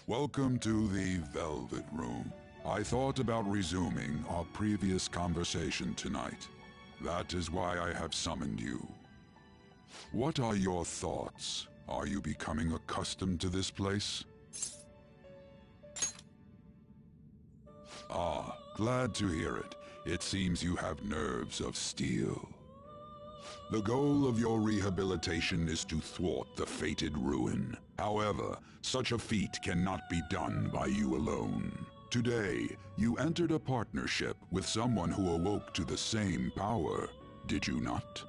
Welcome to the Velvet Room. I thought about resuming our previous conversation tonight. That is why I have summoned you. What are your thoughts? Are you becoming accustomed to this place? Ah, glad to hear it. It seems you have nerves of steel. The goal of your rehabilitation is to thwart the fated ruin. However, such a feat cannot be done by you alone. Today, you entered a partnership with someone who awoke to the same power, did you not?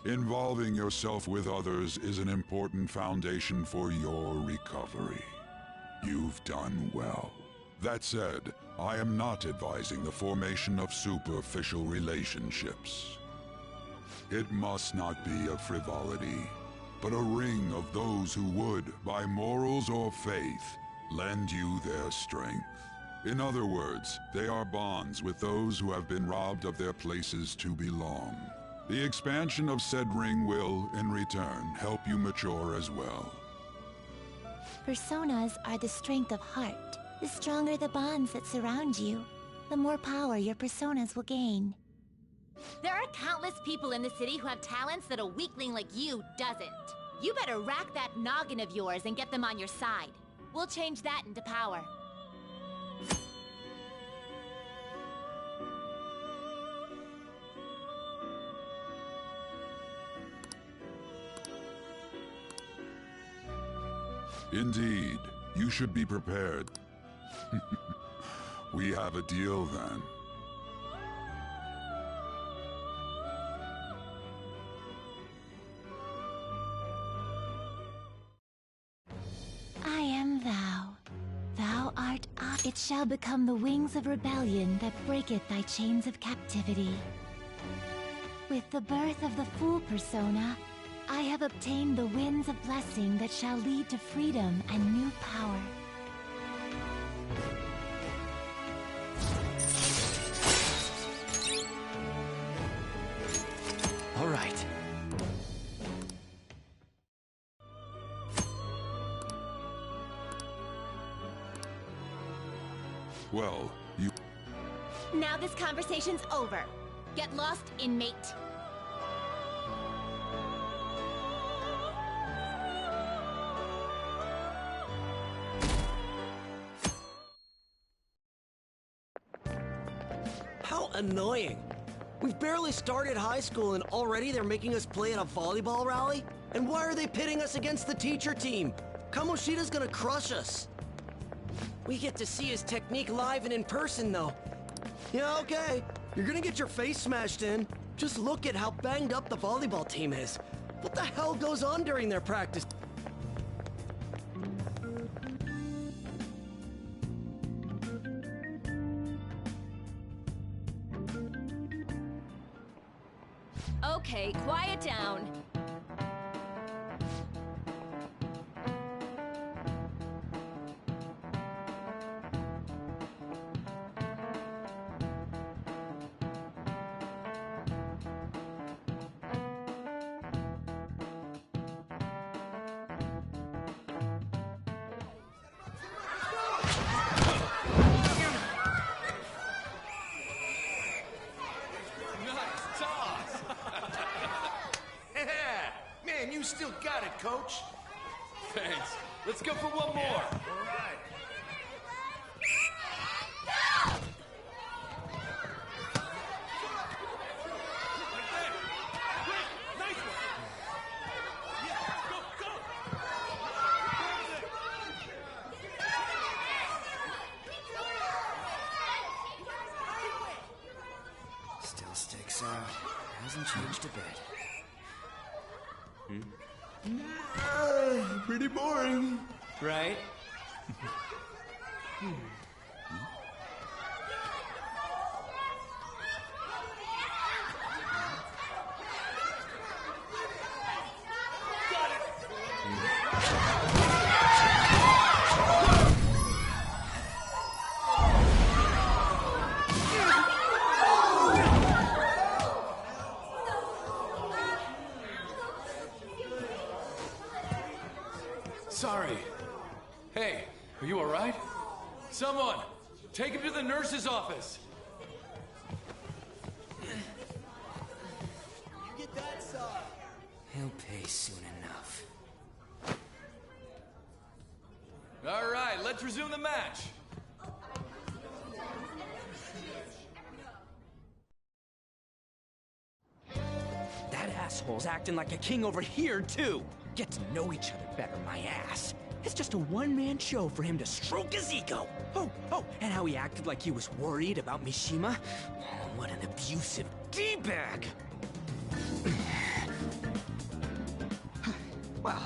Involving yourself with others is an important foundation for your recovery. You've done well. That said, I am not advising the formation of superficial relationships. It must not be a frivolity, but a ring of those who would, by morals or faith, lend you their strength. In other words, they are bonds with those who have been robbed of their places to belong. The expansion of said ring will, in return, help you mature as well. Personas are the strength of heart. The stronger the bonds that surround you, the more power your personas will gain. There are countless people in the city who have talents that a weakling like you doesn't. You better rack that noggin of yours and get them on your side. We'll change that into power. Indeed, you should be prepared. We have a deal then. I am thou. Thou art I. It shall become the wings of rebellion that breaketh thy chains of captivity. With the birth of the Fool persona, I have obtained the winds of blessing that shall lead to freedom and new power. All right. Well, you... Now this conversation's over. Get lost, inmate. How annoying. We've barely started high school and already they're making us play at a volleyball rally? And why are they pitting us against the teacher team? Kamoshida's gonna crush us. We get to see his technique live and in person, though. Yeah, okay. You're gonna get your face smashed in. Just look at how banged up the volleyball team is. What the hell goes on during their practice? Okay, quiet down. You still got it, Coach. Thanks. Let's go for one more. All right. Still sticks out. Hasn't changed a bit. Pretty boring. Right? Sorry. Hey, are you alright? Someone, take him to the nurse's office. He'll pay soon enough. Alright, let's resume the match. That asshole's acting like a king over here, too. Get to know each other better, my ass. It's just a one-man show for him to stroke his ego. Oh, and how he acted like he was worried about Mishima. Oh, what an abusive D-bag. Well,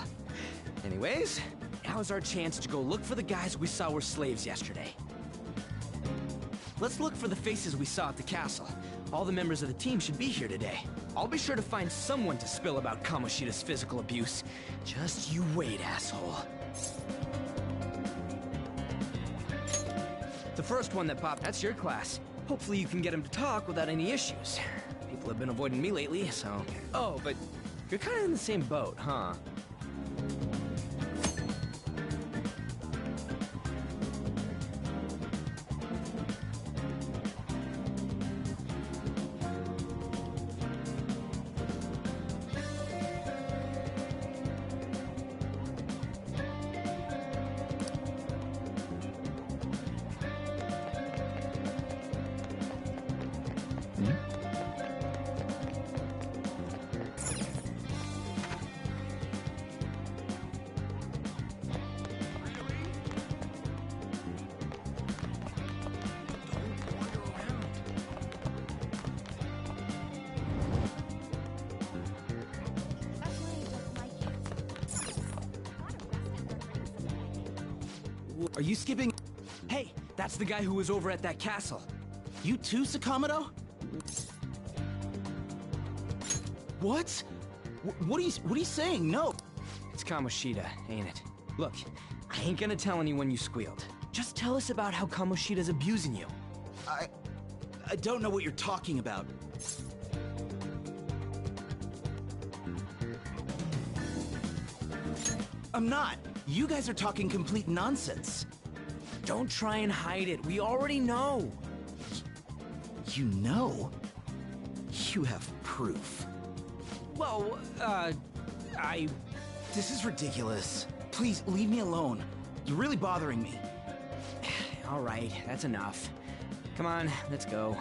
anyways, now's our chance to go look for the guys we saw were slaves yesterday. Let's look for the faces we saw at the castle. All the members of the team should be here today. I'll be sure to find someone to spill about Kamoshida's physical abuse. Just you wait, asshole. The first one that popped, that's your class. Hopefully you can get him to talk without any issues. People have been avoiding me lately, so... Oh, but you're kind of in the same boat, huh? Are you skipping? Hey, that's the guy who was over at that castle. You too, Sakamoto? What? What are you saying? No. It's Kamoshida, ain't it? Look, I ain't gonna tell anyone you squealed. Just tell us about how Kamoshida's abusing you. I don't know what you're talking about. I'm not. You guys are talking complete nonsense. Don't try and hide it. We already know. You know? You have proof. Well, This is ridiculous. Please, leave me alone. You're really bothering me. All right, that's enough. Come on, let's go.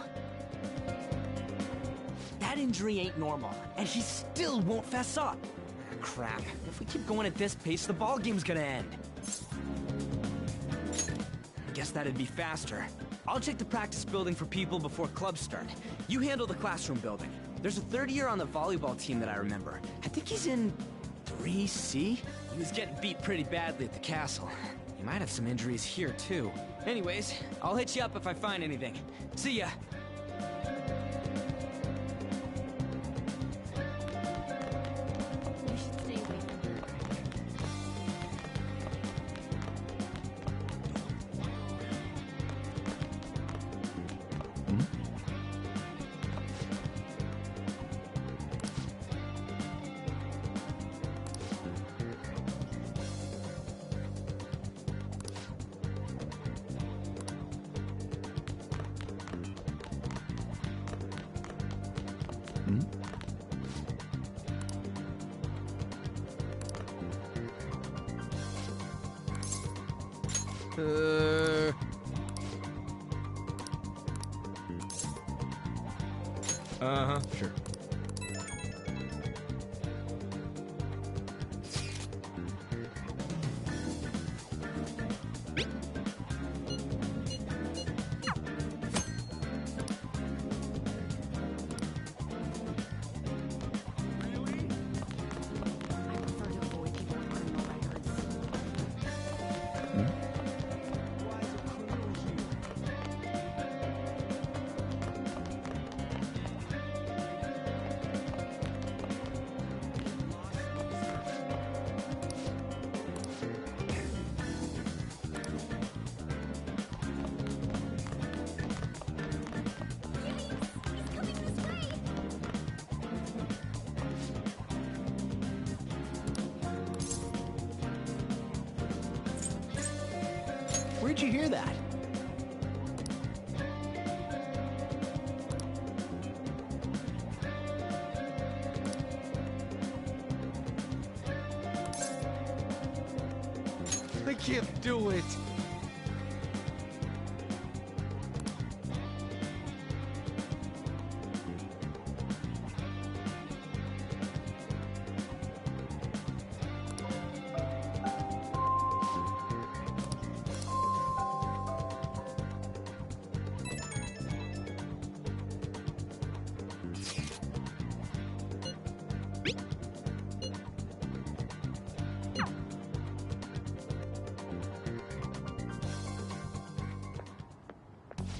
That injury ain't normal, and he still won't fess up. Crap. If we keep going at this pace, the ball game's gonna end. Guess that'd be faster. I'll check the practice building for people before clubs start. You handle the classroom building. There's a third year on the volleyball team that I remember. I think he's in 3C? He was getting beat pretty badly at the castle. He might have some injuries here, too. Anyways, I'll hit you up if I find anything. See ya! You should stay away from her. Sure. I prefer to avoid people with criminal records. did you hear that? I can't do it.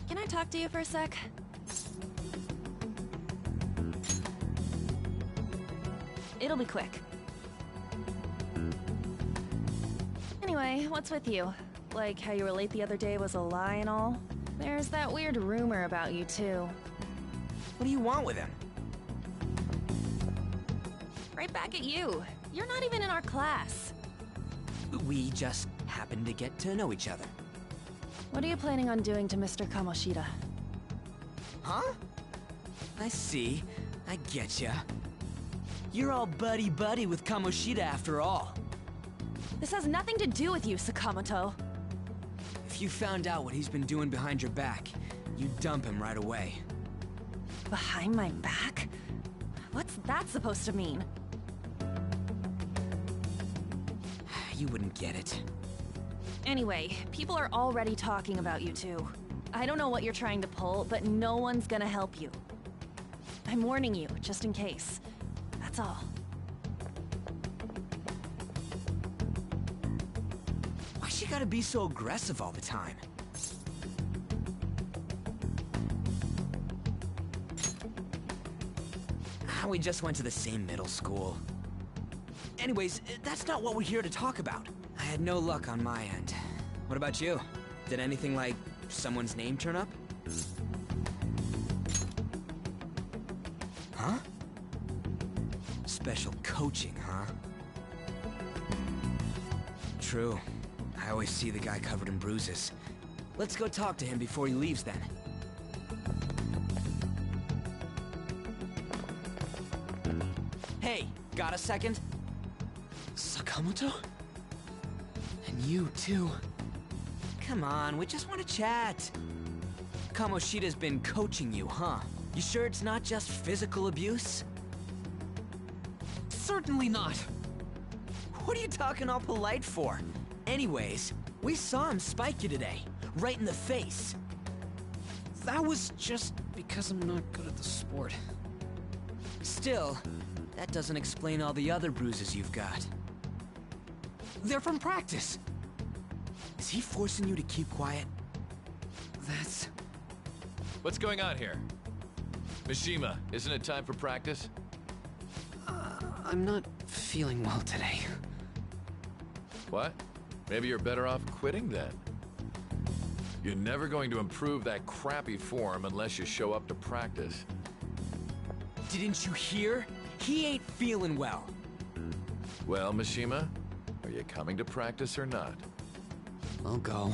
Can I talk to you for a sec? It'll be quick. Anyway, what's with you? Like how you were late the other day was a lie and all? There's that weird rumor about you too. What do you want with him? Right back at you. You're not even in our class. We just happened to get to know each other. What are you planning on doing to Mr. Kamoshida? Huh? I see. I getcha. You're all buddy-buddy with Kamoshida after all. This has nothing to do with you, Sakamoto. If you found out what he's been doing behind your back, you'd dump him right away. Behind my back? What's that supposed to mean? You wouldn't get it. Anyway, people are already talking about you two. I don't know what you're trying to pull, but no one's gonna help you. I'm warning you, just in case. That's all. Why she gotta be so aggressive all the time? We just went to the same middle school. Anyways, that's not what we're here to talk about. I had no luck on my end. What about you? Did anything like someone's name turn up? Huh? Special coaching, huh? True. I always see the guy covered in bruises. Let's go talk to him before he leaves then. Hey, got a second? Sakamoto? And you too. Come on, we just want to chat. Kamoshida's been coaching you, huh? You sure it's not just physical abuse? Certainly not. What are you talking all polite for? Anyways, we saw him spike you today, right in the face. That was just because I'm not good at the sport. Still, that doesn't explain all the other bruises you've got. They're from practice. Is he forcing you to keep quiet? That's... What's going on here? Mishima, isn't it time for practice? I'm not feeling well today. What? Maybe you're better off quitting then. You're never going to improve that crappy form unless you show up to practice. Didn't you hear? He ain't feeling well. Well, Mishima, are you coming to practice or not? I'll go.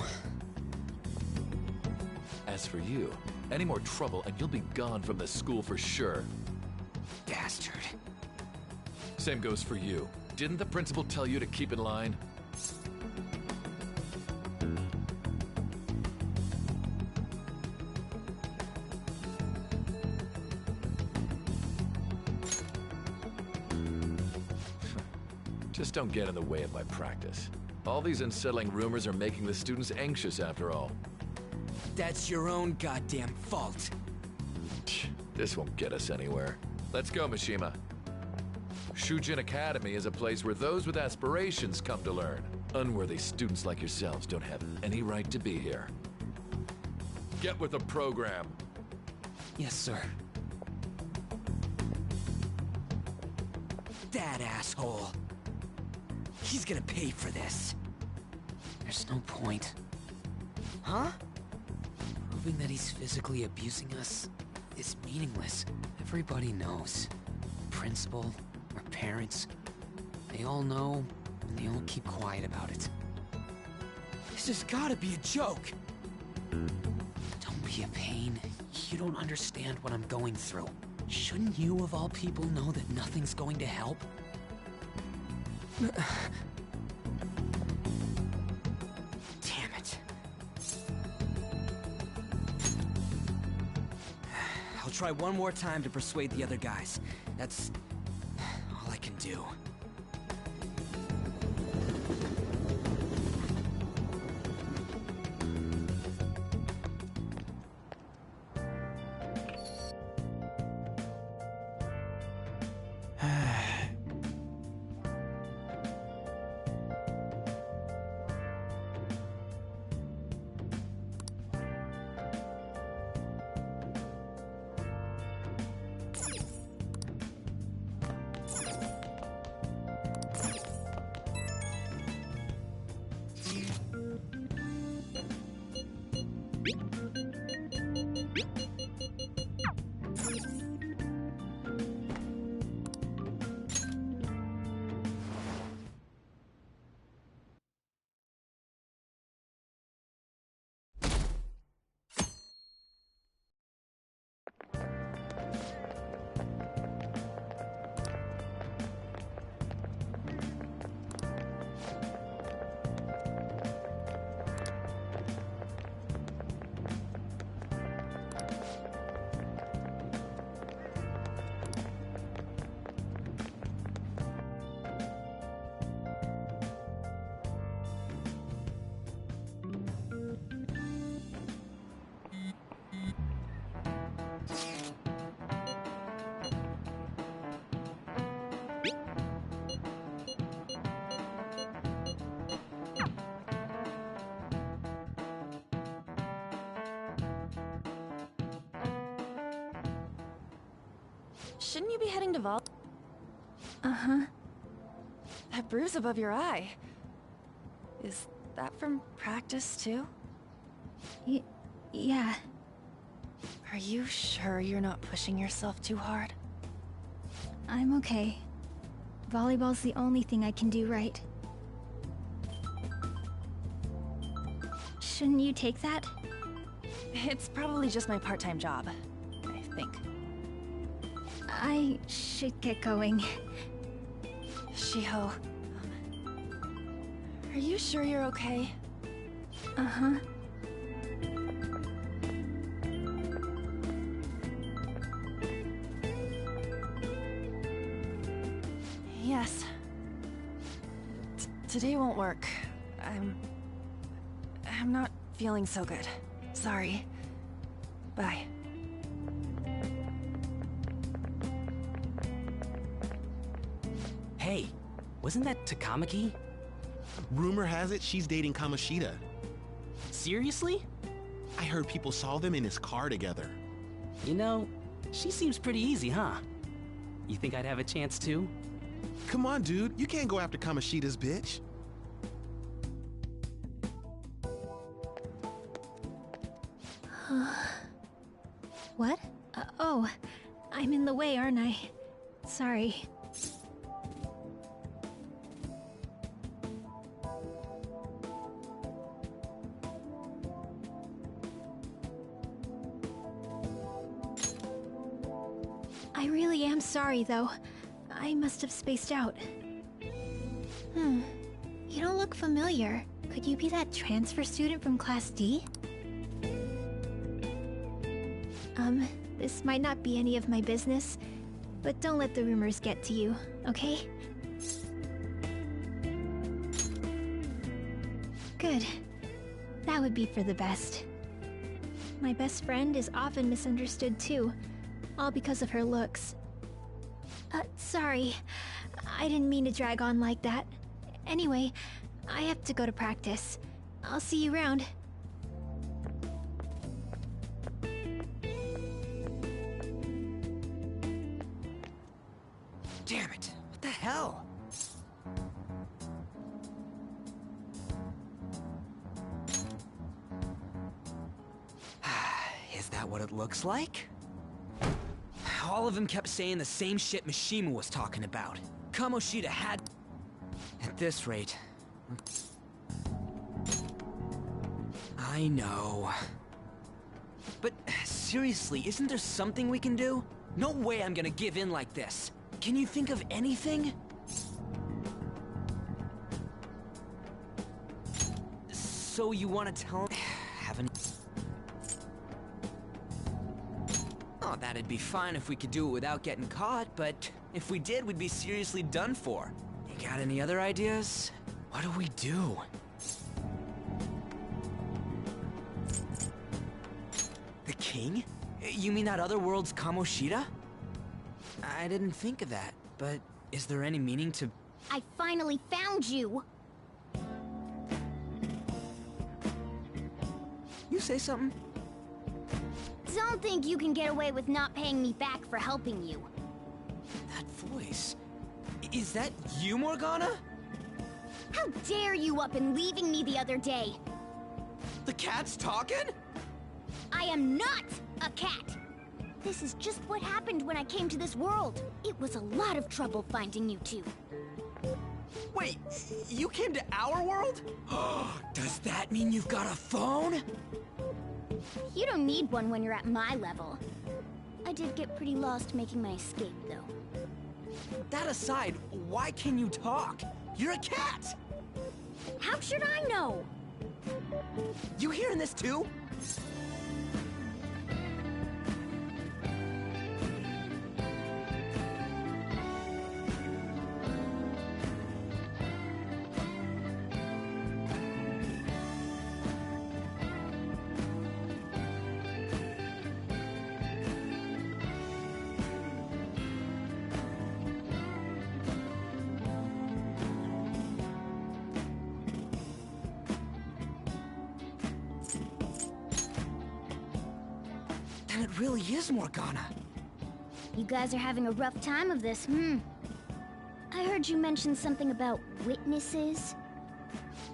As for you, any more trouble and you'll be gone from the school for sure. Bastard. Same goes for you. Didn't the principal tell you to keep in line? Just don't get in the way of my practice. All these unsettling rumors are making the students anxious after all. That's your own goddamn fault. This won't get us anywhere. Let's go, Mishima. Shujin Academy is a place where those with aspirations come to learn. Unworthy students like yourselves don't have any right to be here. Get with the program. Yes, sir. That asshole. He's gonna pay for this. There's no point. Huh? Proving that he's physically abusing us is meaningless. Everybody knows. Principal, our parents, they all know, and they all keep quiet about it. This has gotta be a joke. Don't be a pain. You don't understand what I'm going through. Shouldn't you, of all people, know that nothing's going to help? Damn it. I'll try one more time to persuade the other guys. That's all I can do. Shouldn't you be heading to Vol? Uh-huh. That bruise above your eye. Is that from practice, too? Yeah. Are you sure you're not pushing yourself too hard? I'm okay. Volleyball's the only thing I can do right. Shouldn't you take that? It's probably just my part-time job, I think. I should get going. Shiho. Are you sure you're okay? Uh-huh. Yes. Today won't work. I'm not feeling so good. Sorry. Bye. Hey, wasn't that Takamaki? Rumor has it she's dating Kamoshida. Seriously? I heard people saw them in his car together. You know, she seems pretty easy, huh? You think I'd have a chance too? Come on, dude. You can't go after Kamoshida's bitch. What? Oh, I'm in the way, aren't I? Sorry. I really am sorry, though. I must have spaced out. You don't look familiar. Could you be that transfer student from Class D? This might not be any of my business, but don't let the rumors get to you, okay? Good. That would be for the best. My best friend is often misunderstood too, all because of her looks. Sorry. I didn't mean to drag on like that. Anyway, I have to go to practice. I'll see you around. Damn it! What the hell? Is that what it looks like? All of them kept saying the same shit Mishima was talking about. Kamoshida had... At this rate... I know. But seriously, isn't there something we can do? No way I'm gonna give in like this. Can you think of anything? So you want to tell... haven't... Oh, that'd be fine if we could do it without getting caught, but if we did, we'd be seriously done for. You got any other ideas? What do we do? The king? You mean that other world's Kamoshida? I didn't think of that, but is there any meaning to... I finally found you! You say something? Don't think you can get away with not paying me back for helping you. That voice... Is that you, Morgana? How dare you up and leaving me the other day? The cat's talking? I am not a cat! This is just what happened when I came to this world. It was a lot of trouble finding you two. Wait, you came to our world? Does that mean you've got a phone? You don't need one when you're at my level. I did get pretty lost making my escape, though. That aside, why can you talk? You're a cat! How should I know? You hearing this too? Then it really is Morgana. You guys are having a rough time of this, I heard you mention something about witnesses.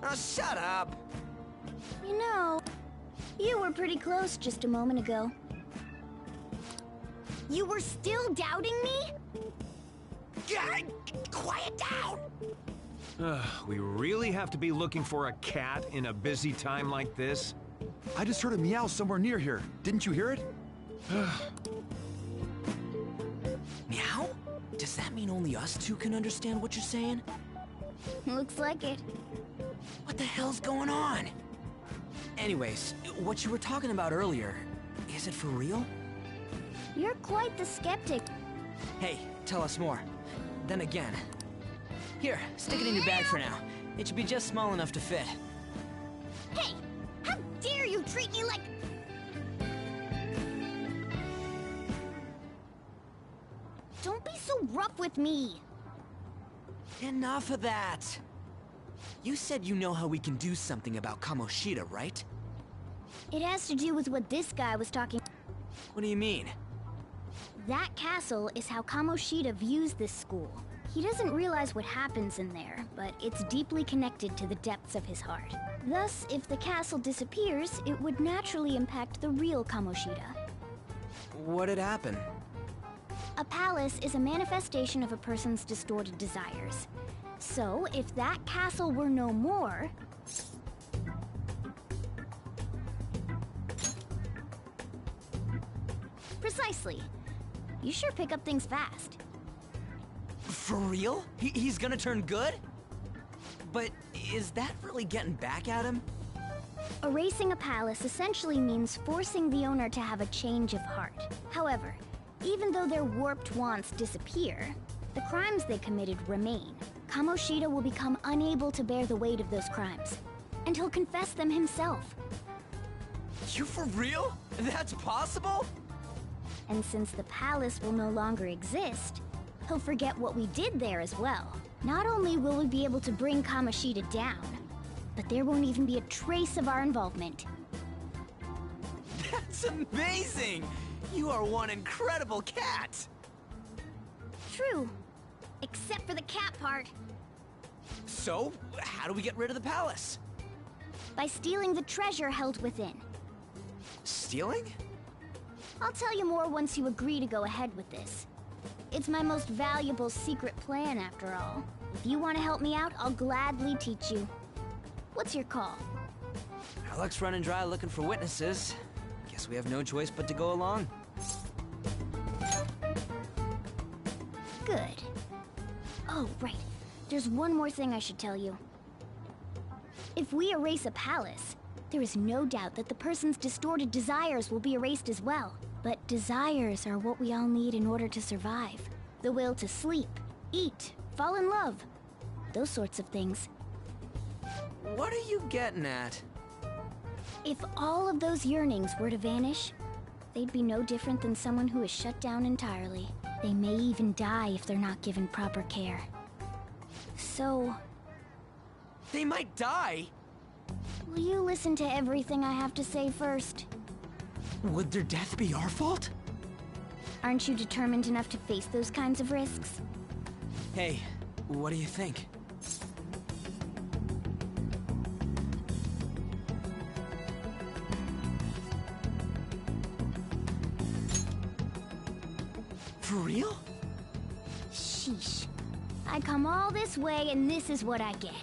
Oh, shut up! You know, you were pretty close just a moment ago. You were still doubting me? Quiet down! We really have to be looking for a cat in a busy time like this? I just heard a meow somewhere near here. Didn't you hear it? Meow? Does that mean only us two can understand what you're saying? Looks like it. What the hell's going on? Anyways, what you were talking about earlier, is it for real? You're quite the skeptic. Hey, tell us more. Then again. Here, stick it in your bag for now. It should be just small enough to fit. Hey! How dare you treat me like... Don't be so rough with me! Enough of that! You said you know how we can do something about Kamoshida, right? It has to do with what this guy was talking... What do you mean? That castle is how Kamoshida views this school. He doesn't realize what happens in there, but it's deeply connected to the depths of his heart. Thus, if the castle disappears, it would naturally impact the real Kamoshida. What'd happen? A palace is a manifestation of a person's distorted desires. So, if that castle were no more... Precisely. You sure pick up things fast. For real? He's gonna turn good? But is that really getting back at him? Erasing a palace essentially means forcing the owner to have a change of heart. However, even though their warped wants disappear, the crimes they committed remain. Kamoshida will become unable to bear the weight of those crimes, and he'll confess them himself. You for real? That's possible? And since the palace will no longer exist, he'll forget what we did there as well. Not only will we be able to bring Kamoshida down, but there won't even be a trace of our involvement. That's amazing! You are one incredible cat! True. Except for the cat part. So, how do we get rid of the palace? By stealing the treasure held within. Stealing? I'll tell you more once you agree to go ahead with this. It's my most valuable secret plan, after all. If you want to help me out, I'll gladly teach you. What's your call? Our luck's running dry looking for witnesses. Guess we have no choice but to go along. Good. Oh, right. There's one more thing I should tell you. If we erase a palace, there is no doubt that the person's distorted desires will be erased as well. But desires are what we all need in order to survive. The will to sleep, eat, fall in love. Those sorts of things. What are you getting at? If all of those yearnings were to vanish, they'd be no different than someone who is shut down entirely. They may even die if they're not given proper care. So... They might die? Will you listen to everything I have to say first? Would their death be our fault? Aren't you determined enough to face those kinds of risks? Hey, what do you think? For real? Sheesh. I come all this way and this is what I get.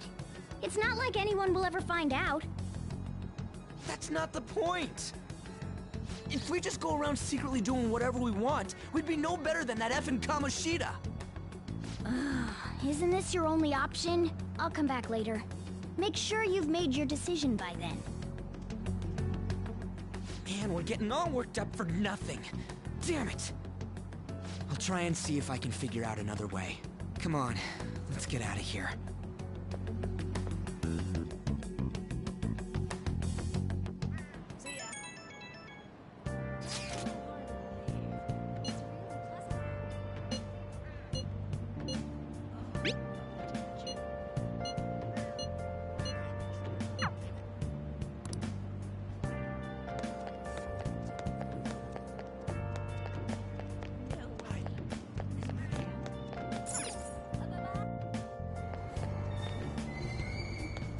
It's not like anyone will ever find out. That's not the point! If we just go around secretly doing whatever we want, we'd be no better than that effing Kamoshida! Isn't this your only option? I'll come back later. Make sure you've made your decision by then. Man, we're getting all worked up for nothing. Damn it! I'll try and see if I can figure out another way. Come on, let's get out of here.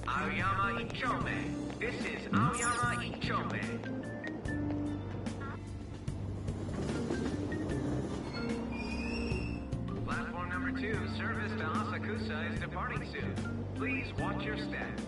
Aoyama Ichome. This is Aoyama Ichome. Platform number 2, service to Asakusa is departing soon. Please watch your step.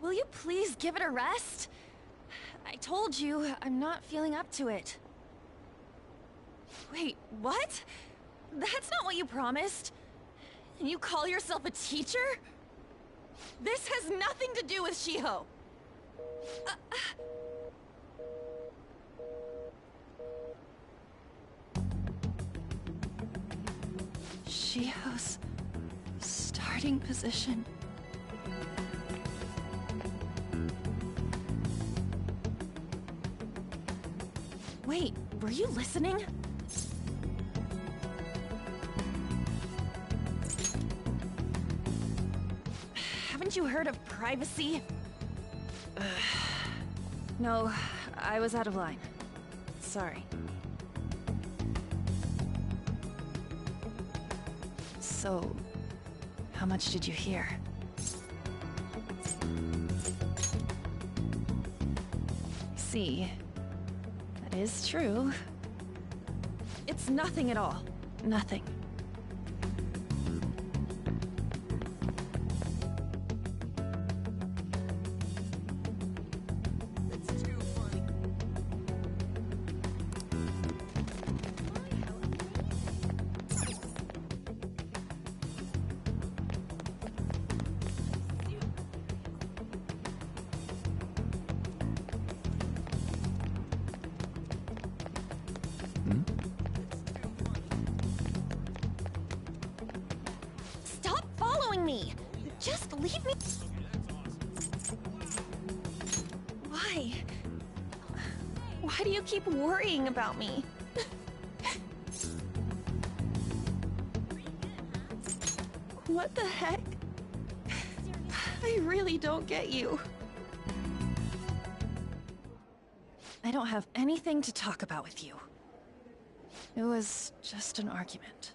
Will you please give it a rest? I told you, I'm not feeling up to it. Wait, what? That's not what you promised. And you call yourself a teacher? This has nothing to do with Shiho. Shiho's starting position. Wait, were you listening? Haven't you heard of privacy? No, I was out of line. Sorry. So, how much did you hear? See, that is true. It's nothing at all. Nothing. Stop following me! Just leave me. Why? Why do you keep worrying about me? What the heck? I really don't get you. I don't have anything to talk about with you. It was just an argument.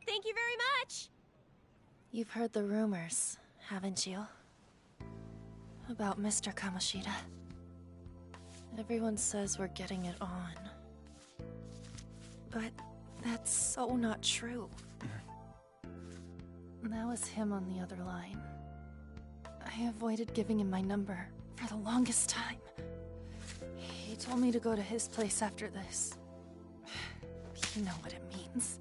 Thank you very much! You've heard the rumors, haven't you? About Mr. Kamoshida. Everyone says we're getting it on. But that's so not true. That was him on the other line. I avoided giving him my number for the longest time. He told me to go to his place after this. You know what it means.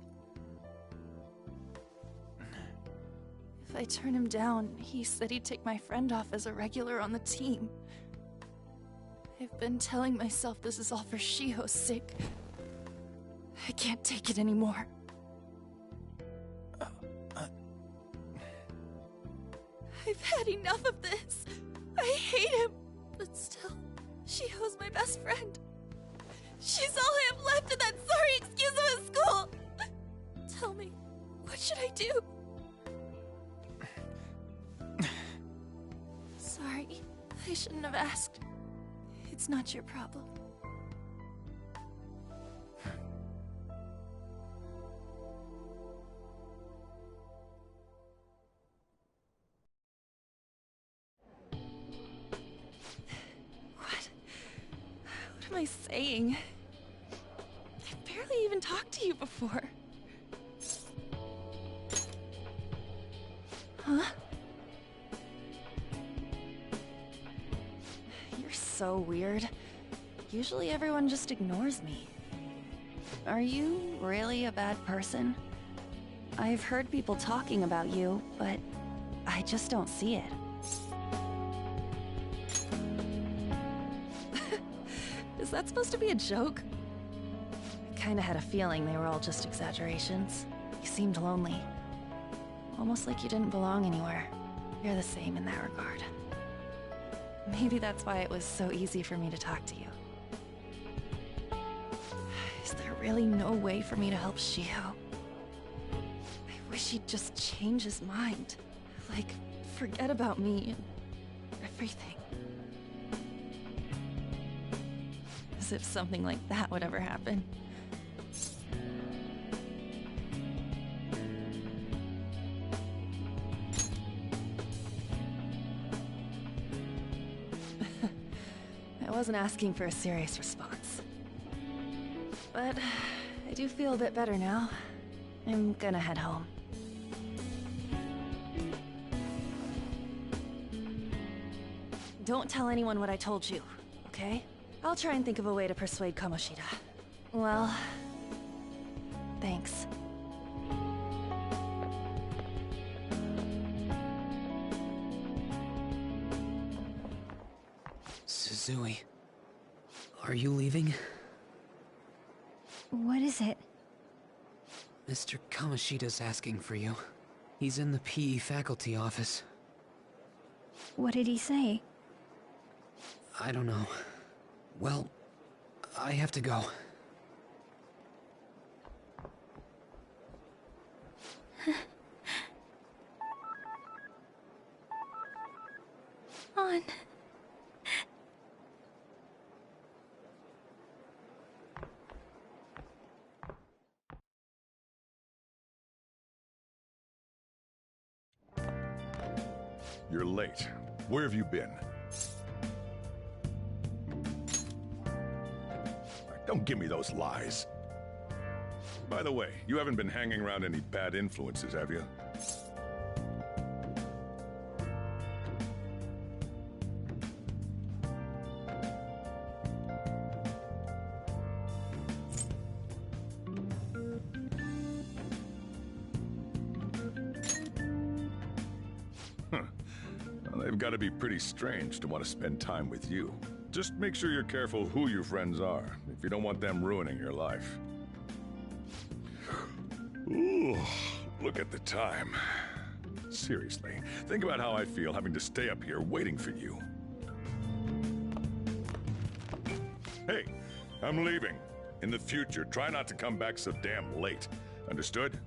If I turn him down, he said he'd take my friend off as a regular on the team. I've been telling myself this is all for Shiho's sake. I can't take it anymore. I've had enough of this. I hate him. But still, Shiho's my best friend. She's all I have left in that sorry excuse of a school. Tell me, what should I do? Sorry, I shouldn't have asked. It's not your problem. What am I saying? I've barely even talked to you before. Huh? You're so weird. Usually everyone just ignores me. Are you really a bad person? I've heard people talking about you, but I just don't see it. Is that supposed to be a joke? I kinda had a feeling they were all just exaggerations. You seemed lonely. Almost like you didn't belong anywhere. You're the same in that regard. Maybe that's why it was so easy for me to talk to you. Is there really no way for me to help Shiho? I wish he'd just change his mind. Like, forget about me and everything. As if something like that would ever happen. I wasn't asking for a serious response. But I do feel a bit better now. I'm gonna head home. Don't tell anyone what I told you, okay? I'll try and think of a way to persuade Kamoshida. Well, thanks. Suzui, are you leaving? What is it? Mr. Kamoshida's asking for you. He's in the PE faculty office. What did he say? I don't know. Well, I have to go. On. You're late. Where have you been? Don't give me those lies. By the way, you haven't been hanging around any bad influences, have you? Huh. Well, they've got to be pretty strange to want to spend time with you. Just make sure you're careful who your friends are, if you don't want them ruining your life. Ooh, look at the time. Seriously, think about how I feel having to stay up here waiting for you. Hey, I'm leaving. In the future, try not to come back so damn late. Understood?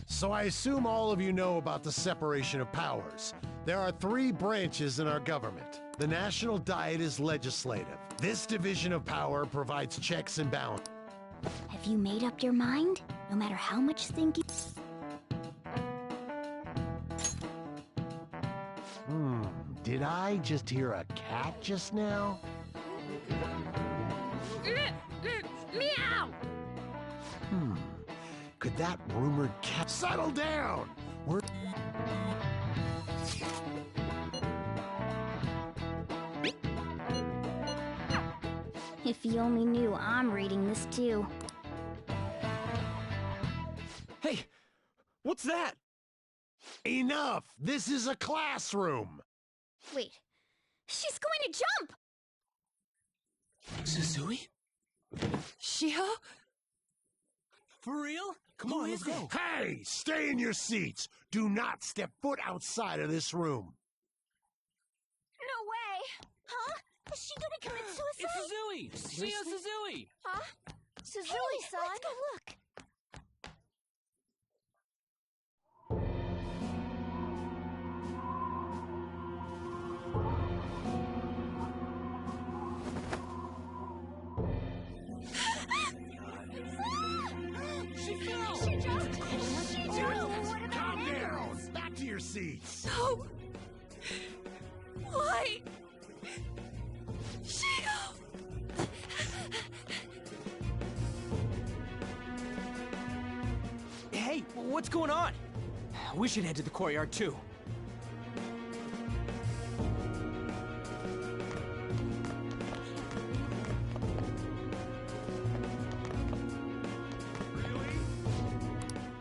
So I assume all of you know about the separation of powers. There are 3 branches in our government. The National Diet is legislative. This division of power provides checks and balances. Have you made up your mind? No matter how much thinking... Did I just hear a cat just now? Meow! Could that rumored cat... Settle down! We're... If you only knew I'm reading this too. Hey, what's that? Enough! This is a classroom! Wait, she's going to jump! Suzui? Shiho? For real? Come on, let's go. Hey, stay in your seats. Do not step foot outside of this room. No way! Huh? Is she gonna commit suicide? It's Suzui! Shio Suzui! Huh? Suzui-san? Let's go look. She fell! She jumped! She jumped! Calm down! Back to your seats! No! Why? Shio! Hey, what's going on? We should head to the courtyard too.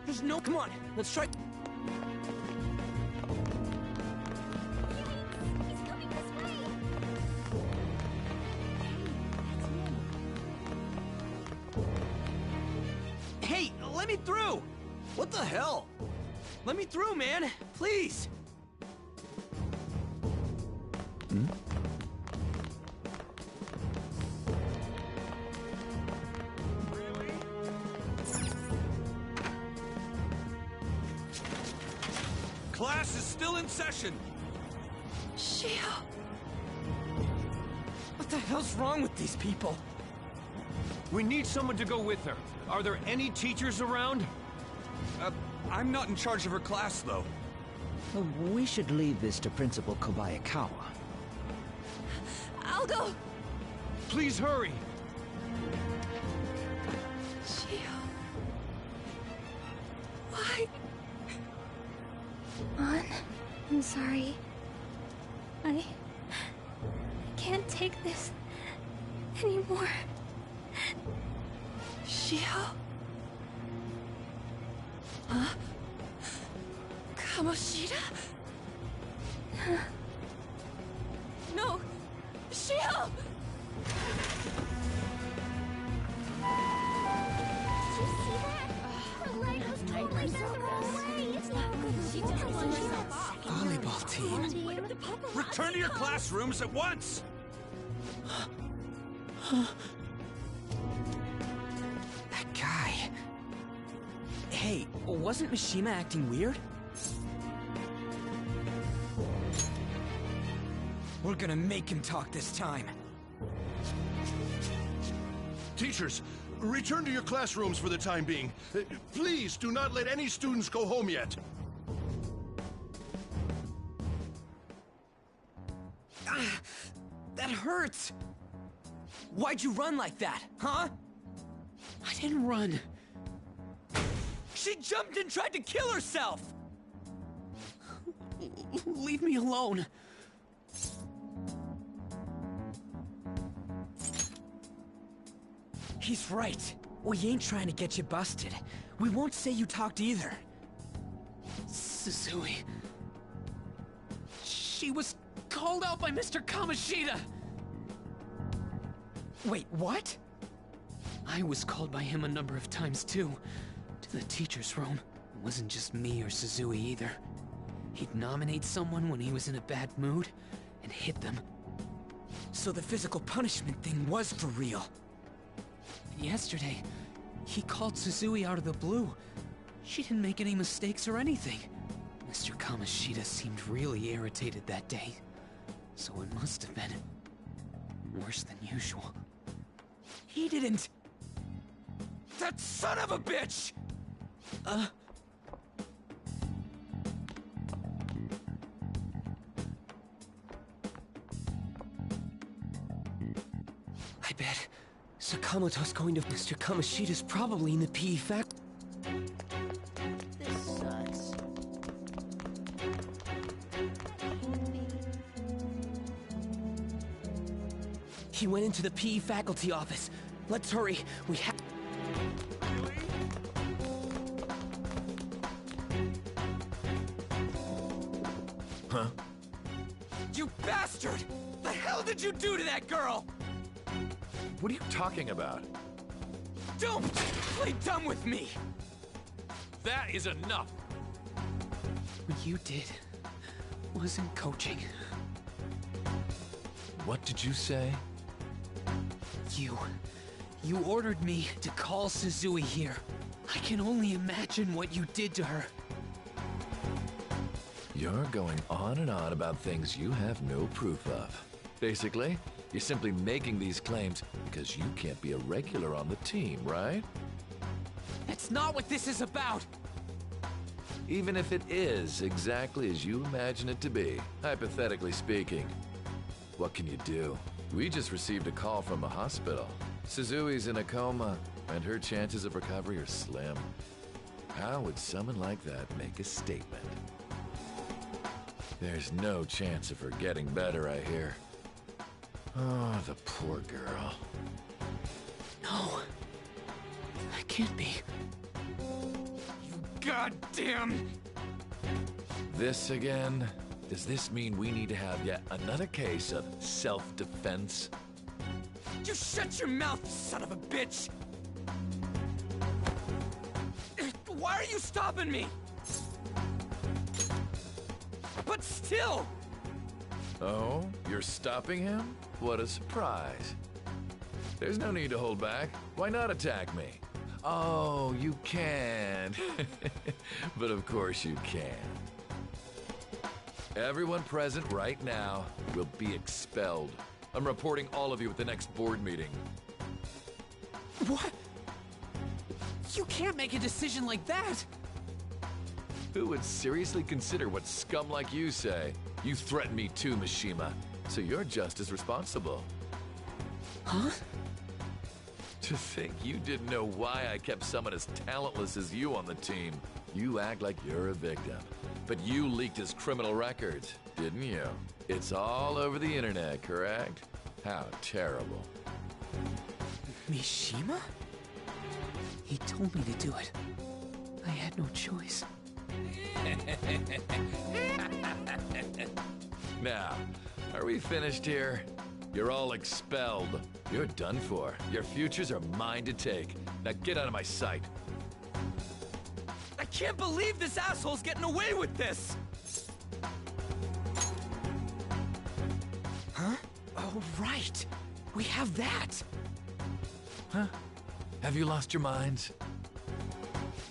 There's no... Come on, let's try... He's coming this way! Hey, let me through! What the hell? Let me through, man! Please! Class is still in session. Shio! What the hell's wrong with these people? We need someone to go with her. Are there any teachers around? I'm not in charge of her class, though. We should leave this to Principal Kobayakawa. I'll go! Please hurry! Shio... Why? An, I'm sorry. I can't take this anymore. Shio? Huh? Kamoshida? No! Shio! Did you see that? Her leg was totally bent the wrong way. It's not good. She didn't want to Volleyball team. Return to your classrooms at once! That guy. Hey, wasn't Mishima acting weird? We're gonna make him talk this time. Teachers, return to your classrooms for the time being. Please do not let any students go home yet. That hurts! Why'd you run like that, huh? I didn't run. She jumped and tried to kill herself! Leave me alone. He's right. We ain't trying to get you busted. We won't say you talked either. Suzui. She was called out by Mr. Kamoshida. Wait, what? I was called by him a number of times too. To the teacher's room. It wasn't just me or Suzui either. He'd nominate someone when he was in a bad mood and hit them. So the physical punishment thing was for real. And yesterday, he called Suzui out of the blue. She didn't make any mistakes or anything. Mr. Kamoshida seemed really irritated that day. So it must have been worse than usual. He didn't... That son of a bitch! I bet Sakamoto's going to... Mr. Kamoshida's probably in the PE fac... This sucks. He went into the PE faculty office. Let's hurry. We have... Huh? You bastard! The hell did you do to that girl? What are you talking about? Don't play dumb with me! That is enough! What you did wasn't coaching. What did you say? You ordered me to call Suzui here. I can only imagine what you did to her. You're going on and on about things you have no proof of. Basically, you're simply making these claims because you can't be a regular on the team, right? That's not what this is about! Even if it is exactly as you imagine it to be, hypothetically speaking, what can you do? We just received a call from the hospital. Suzui's in a coma, and her chances of recovery are slim. How would someone like that make a statement? There's no chance of her getting better, I hear. Oh, the poor girl. No. That can't be. You goddamn... This again? Does this mean we need to have yet another case of self-defense? You shut your mouth, son of a bitch! Why are you stopping me? But still! Oh, you're stopping him? What a surprise. There's no need to hold back. Why not attack me? Oh, you can. But of course you can. Everyone present right now will be expelled. I'm reporting all of you at the next board meeting. What? You can't make a decision like that! Who would seriously consider what scum like you say? You threatened me too, Mishima, so you're just as responsible. Huh? To think you didn't know why I kept someone as talentless as you on the team. You act like you're a victim, but you leaked his criminal records, didn't you? It's all over the internet, correct? How terrible. Mishima? He told me to do it. I had no choice. Now, are we finished here? You're all expelled. You're done for. Your futures are mine to take. Now get out of my sight. I can't believe this asshole's getting away with this! Huh? Oh, right. We have that. Huh? Have you lost your minds?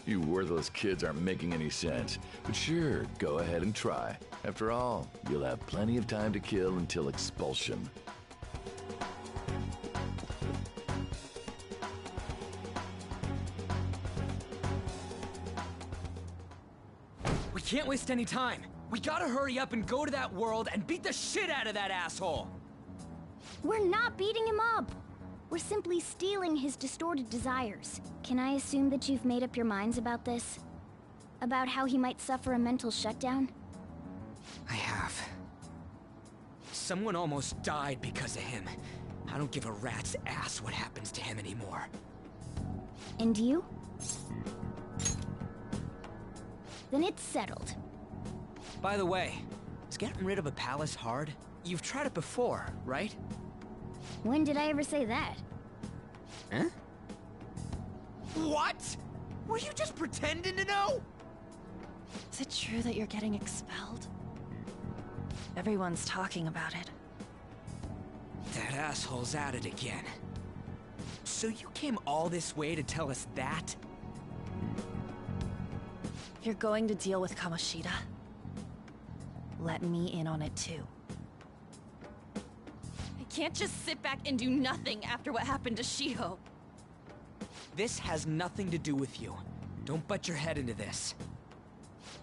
You worthless kids aren't making any sense. But sure, go ahead and try. After all, you'll have plenty of time to kill until expulsion. We can't waste any time. We gotta hurry up and go to that world and beat the shit out of that asshole! We're not beating him up! We're simply stealing his distorted desires. Can I assume that you've made up your minds about this? About how he might suffer a mental shutdown? I have. Someone almost died because of him. I don't give a rat's ass what happens to him anymore. And you? Then it's settled. By the way, is getting rid of a palace hard? You've tried it before, right? When did I ever say that? Huh? What? Were you just pretending to know? Is it true that you're getting expelled? Everyone's talking about it. That asshole's at it again. So you came all this way to tell us that? If you're going to deal with Kamoshida, let me in on it too. I can't just sit back and do nothing after what happened to Shiho. This has nothing to do with you. Don't butt your head into this.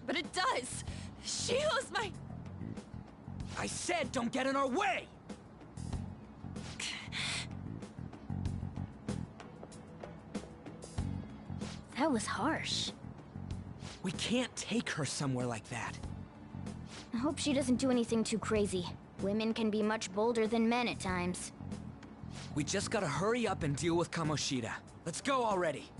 But it does! Shiho's my... I said don't get in our way! That was harsh. We can't take her somewhere like that. I hope she doesn't do anything too crazy. Women can be much bolder than men at times. We just gotta hurry up and deal with Kamoshida. Let's go already.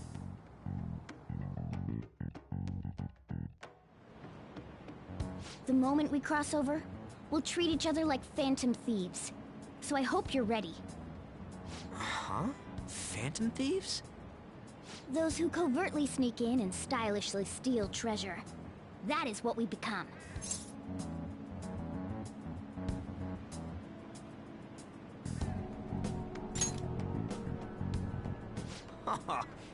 The moment we cross over, we'll treat each other like phantom thieves. So I hope you're ready. Huh? Phantom thieves? Those who covertly sneak in and stylishly steal treasure. That is what we become.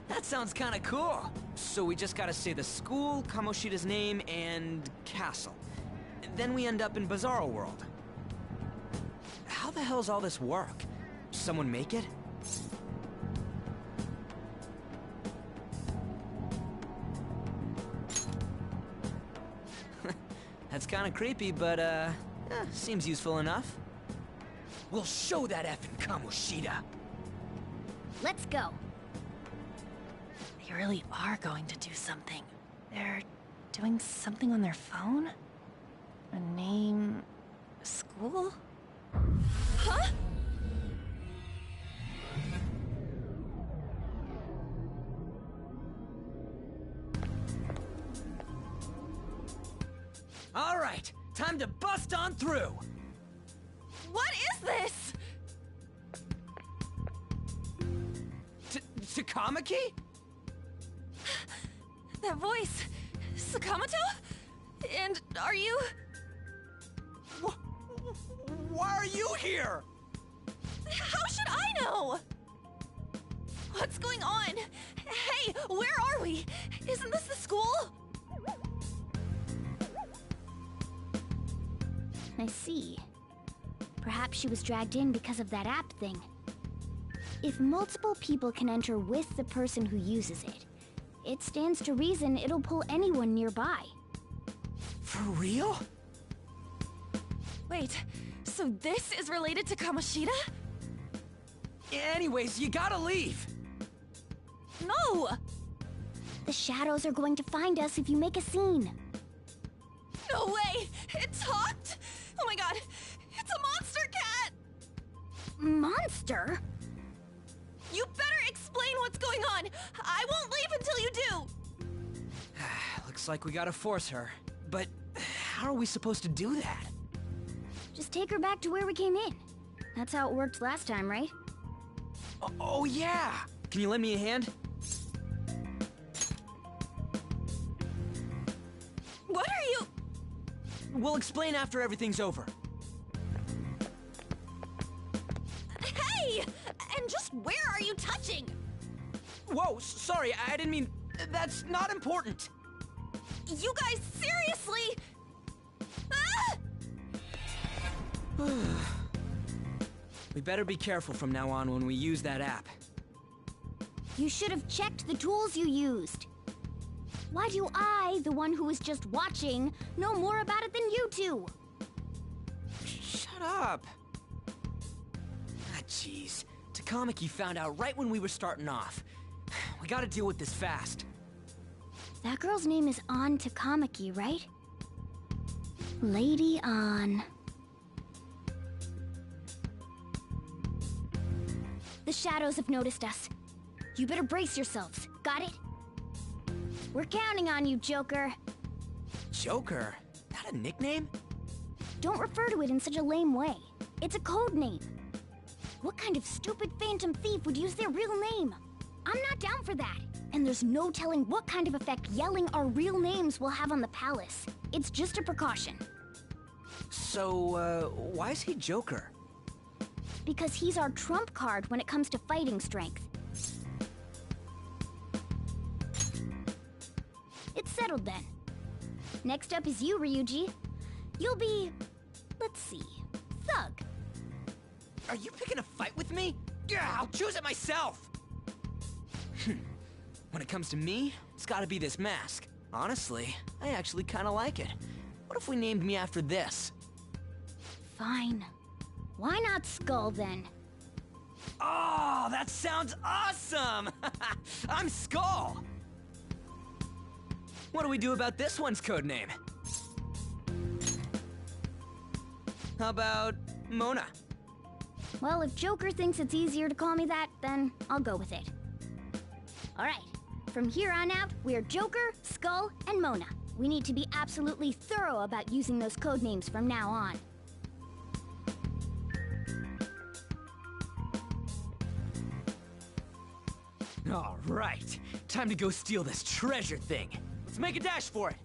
That sounds kinda cool. So we just gotta say the school, Kamoshida's name, and castle. Then we end up in Bizarro World. How the hell's all this work? Someone make it? That's kinda creepy, but seems useful enough. We'll show that effing Kamoshida! Let's go! They really are going to do something. They're doing something on their phone? A name... a school? Huh? All right, time to bust on through! What is this? Takamaki? That voice... Sakamoto? And are you... Why are you here? How should I know? What's going on? Hey, where are we? Isn't this the school? I see. Perhaps she was dragged in because of that app thing. If multiple people can enter with the person who uses it, it stands to reason it'll pull anyone nearby. For real? Wait, so this is related to Kamoshida? Anyways, you gotta leave! No! The shadows are going to find us if you make a scene. No way! It talked? Oh my god! It's a monster cat! Monster? You better explain what's going on! I won't leave until you do! Looks like we gotta force her. But how are we supposed to do that? Just take her back to where we came in. That's how it worked last time, right? Oh yeah! Can you lend me a hand? What are you... We'll explain after everything's over. Hey! And just where are you touching? Whoa, sorry, I didn't mean... That's not important! You guys, seriously? Ah! We better be careful from now on when we use that app. You should have checked the tools you used. Why do I, the one who was just watching, know more about it than you two? Shut up! Ah, jeez. Takamaki found out right when we were starting off. We gotta deal with this fast. That girl's name is An Takamaki, right? Lady An. The shadows have noticed us. You better brace yourselves. Got it? We're counting on you, Joker. Joker? That a nickname? Don't refer to it in such a lame way. It's a code name. What kind of stupid phantom thief would use their real name? I'm not down for that. And there's no telling what kind of effect yelling our real names will have on the palace. It's just a precaution. So, why is he Joker? Because he's our trump card when it comes to fighting strength. It's settled then. Next up is you, Ryuji. You'll be... let's see... Thug. Are you picking a fight with me? Yeah, I'll choose it myself! When it comes to me, it's gotta be this mask. Honestly, I actually kinda like it. What if we named me after this? Fine. Why not Skull, then? Oh, that sounds awesome! I'm Skull! What do we do about this one's codename? How about Mona? Well, if Joker thinks it's easier to call me that, then I'll go with it. Alright, from here on out, we're Joker, Skull, and Mona. We need to be absolutely thorough about using those codenames from now on. All right, time to go steal this treasure thing. Let's make a dash for it.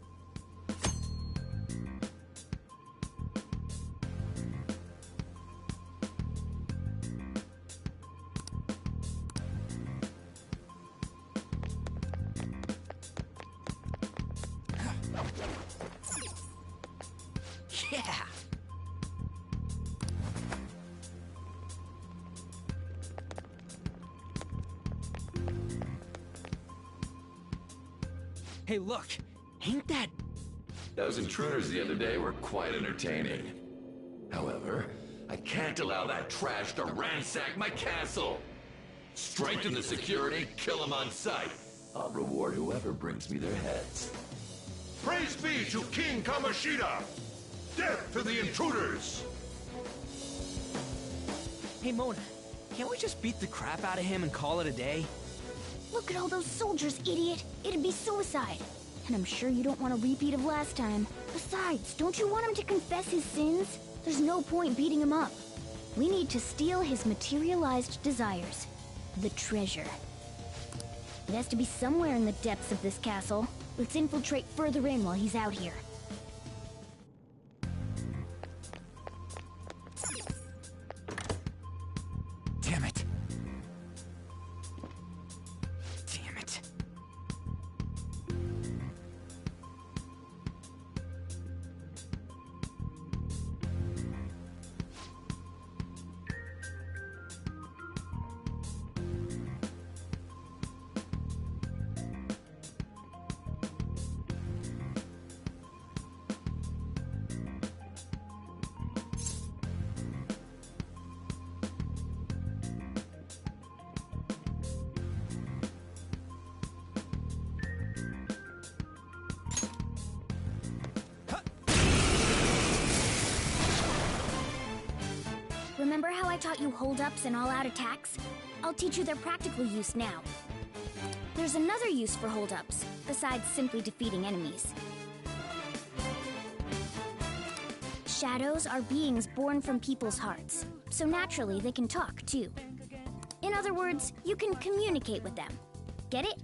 Yeah! Hey, look! Ain't that... Those intruders the other day were quite entertaining. However, I can't allow that trash to ransack my castle! Strengthen the security, kill them on sight. I'll reward whoever brings me their heads. Praise be to King Kamoshida! Death to the intruders! Hey, Mona, can't we just beat the crap out of him and call it a day? Look at all those soldiers, idiot! It'd be suicide. And I'm sure you don't want a repeat of last time. Besides, don't you want him to confess his sins? There's no point beating him up. We need to steal his materialized desires. The treasure. It has to be somewhere in the depths of this castle. Let's infiltrate further in while he's out here. Damn it. Damn it. Remember how I taught you hold-ups and all-out attacks? I'll teach you their practical use now. There's another use for hold-ups, besides simply defeating enemies. Shadows are beings born from people's hearts, so naturally they can talk, too. In other words, you can communicate with them. Get it?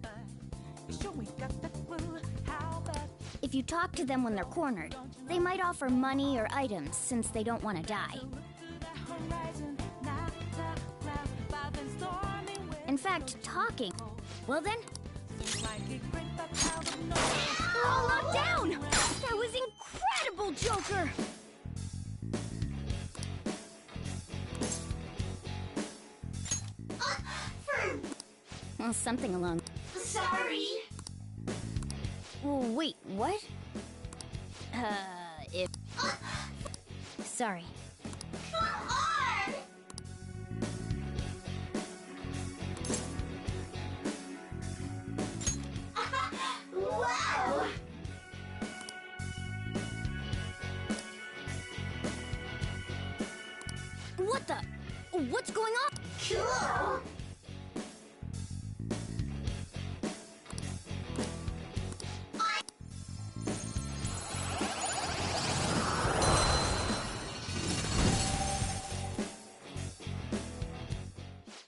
If you talk to them when they're cornered, they might offer money or items since they don't want to die. In fact, talking... Well then... We're all locked down! That was incredible, Joker! Well, something along... Sorry. Oh, wait, what? If... Sorry. Come on! Wow! What the... What's going on? Cool!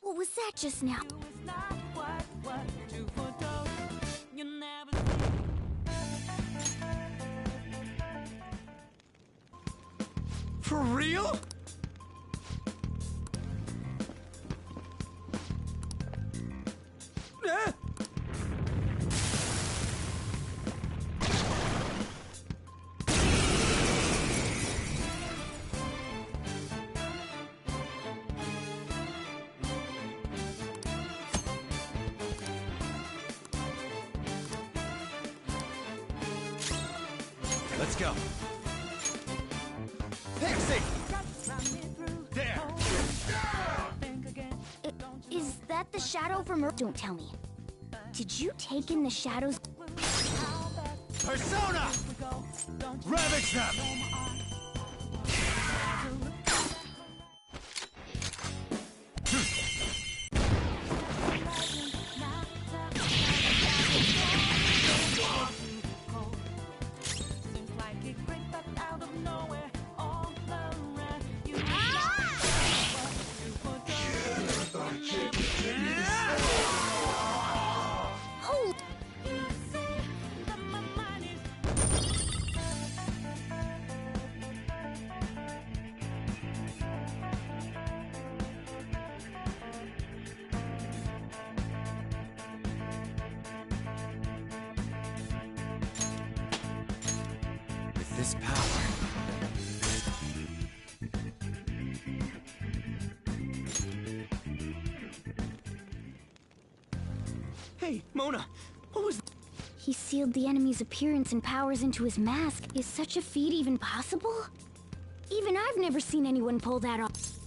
What was that just now? For real? Let's go. Pixie! There! Is that the shadow from Earth? Don't tell me. Did you take in the shadows? Persona! Ravage them! With this power... Hey, Mona, what was... He sealed the enemy's appearance and powers into his mask. Is such a feat even possible? Even I've never seen anyone pull that off.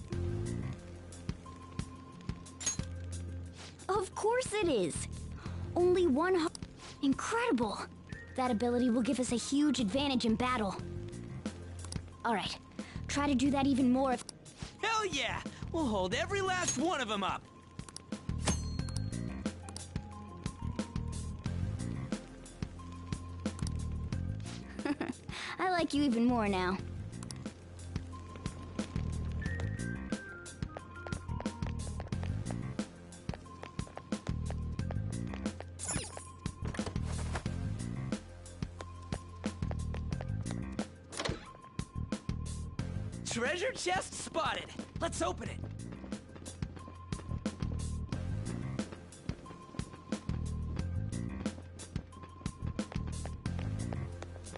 Of course it is. Only one Incredible. That ability will give us a huge advantage in battle. Alright, try to do that even more if... Hell yeah! We'll hold every last one of them up! I like you even more now. Treasure chest spotted! Let's open it!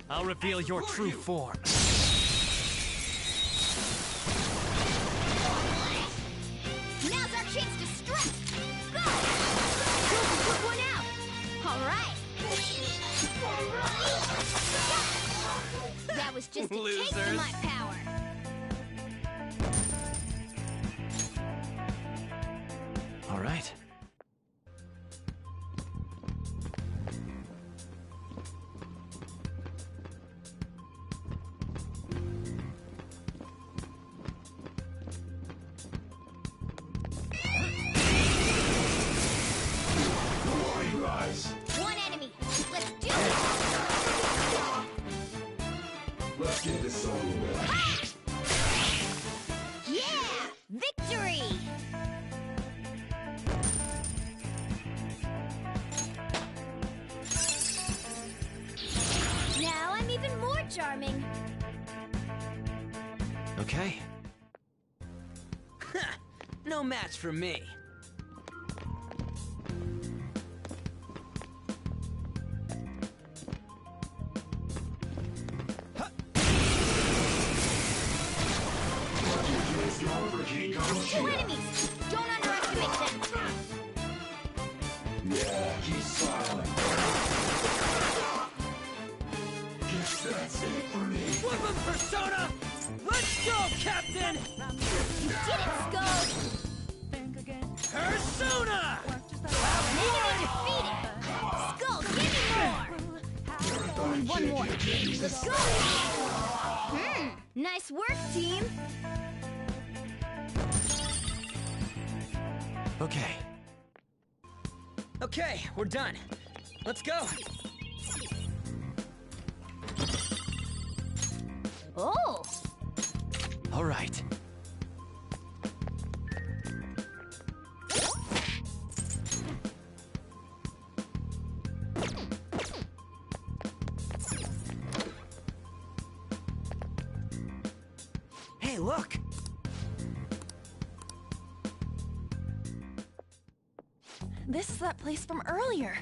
I'll reveal your true form. Now's our chance to strike! Go! Joker put one out! Alright! That was just a taste of my power! All right. this. One enemy. Let's do it. Let's get this over with. Yeah! Victory! Now I'm even more charming. Okay. No match for me. Two enemies! Don't underestimate them! Yeah, keep silent. Guess that's it for me. Weapon Persona! Let's go, Captain! You did it, Skull! Persona! Enemy defeated! Skull, give me more! Only one more. Let's go! Nice work, team! Okay. Okay, we're done. Let's go. Oh! All right. Hey, look! This is that place from earlier.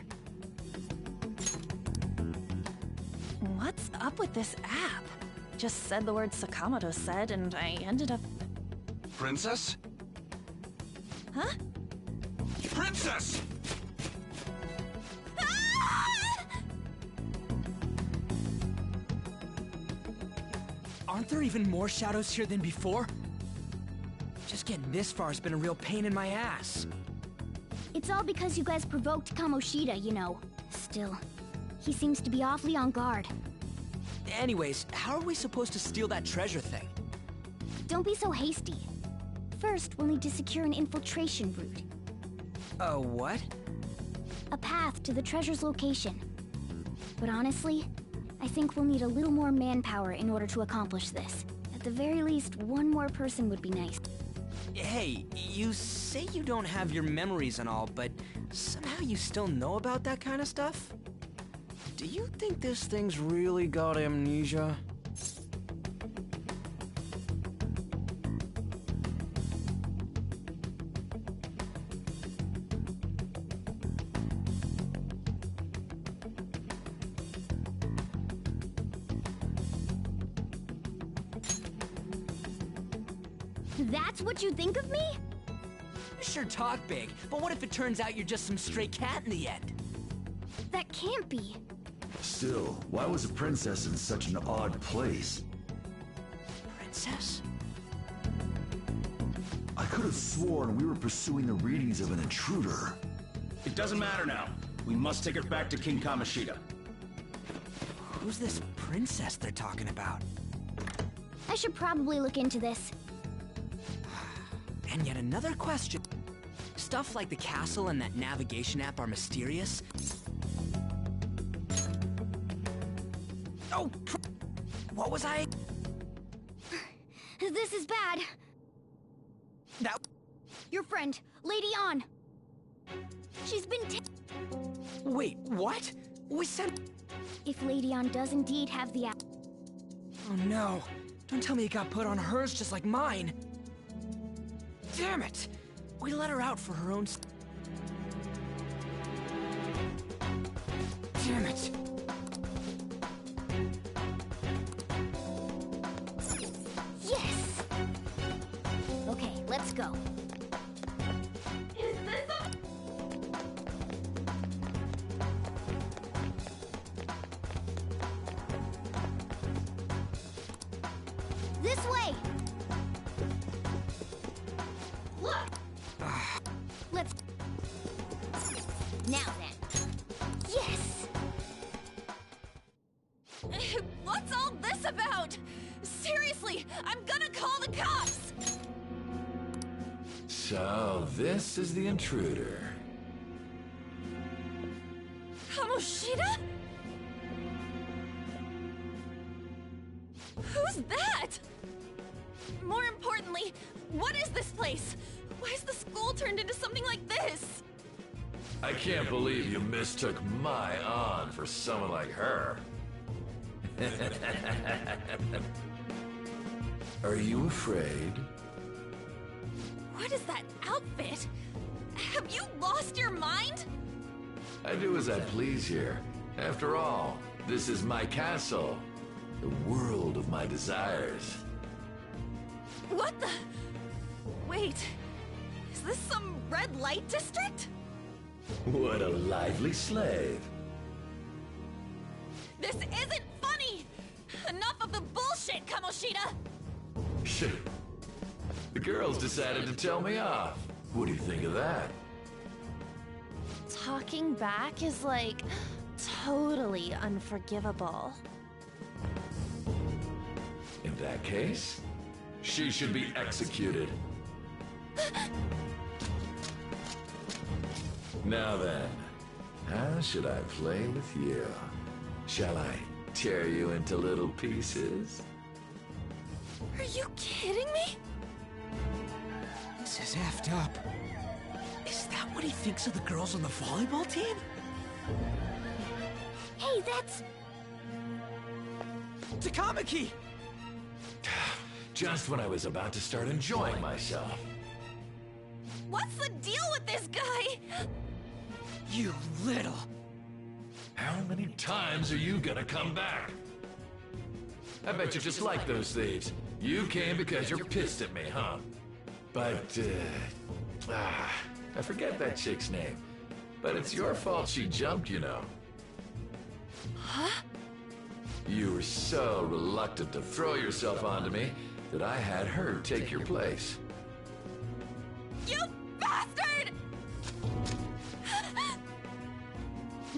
What's up with this app? Just said the word Sakamoto said, and I ended up... Princess? Huh? Princess! Aren't there even more shadows here than before? Just getting this far has been a real pain in my ass. It's all because you guys provoked Kamoshida, you know. Still, he seems to be awfully on guard. Anyways, how are we supposed to steal that treasure thing? Don't be so hasty. First, we'll need to secure an infiltration route. What? A path to the treasure's location. But honestly, I think we'll need a little more manpower in order to accomplish this. At the very least, one more person would be nice. Hey, you say you don't have your memories and all, but somehow you still know about that kind of stuff? Do you think this thing's really got amnesia? That's what you think of me? You sure talk big, but what if it turns out you're just some stray cat in the end? That can't be. Still, why was a princess in such an odd place? Princess? I could have sworn we were pursuing the readings of an intruder. It doesn't matter now. We must take her back to King Kamoshida. Who's this princess they're talking about? I should probably look into this. And yet another question. Stuff like the castle and that navigation app are mysterious. Oh, what was I? This is bad. That... Your friend, Lady An. She's been Wait, what? We said... If Lady An does indeed have the app... Oh no. Don't tell me it got put on hers just like mine. Damn it! We let her out for her own... Damn it! Yes! Okay, let's go. Is this a... This way! Look! Let's... Now then. Yes! What's all this about? Seriously, I'm gonna call the cops! So, this is the intruder. Kamoshida? Who's that? More importantly, what is this place? Why is the school turned into something like this? I can't believe you mistook my An for someone like her. Are you afraid? What is that outfit? Have you lost your mind? I do as I please here. After all, this is my castle. The world of my desires. What the? Wait, is this some red light district? What a lively slave. This isn't funny! Enough of the bullshit, Kamoshida! The girls decided to tell me off. What do you think of that? Talking back is like totally unforgivable. In that case, she should be executed. Now then, how should I play with you? Shall I tear you into little pieces? Are you kidding me? This is effed up. Is that what he thinks of the girls on the volleyball team? Hey, that's... Takamaki! Just when I was about to start enjoying myself. What's the deal with this guy? You little... How many times are you gonna come back? I bet you just like those thieves. You came because you're pissed at me, huh? But, I forget that chick's name. But it's your fault she jumped, you know. Huh? You were so reluctant to throw yourself onto me that I had her take your place. You bastard!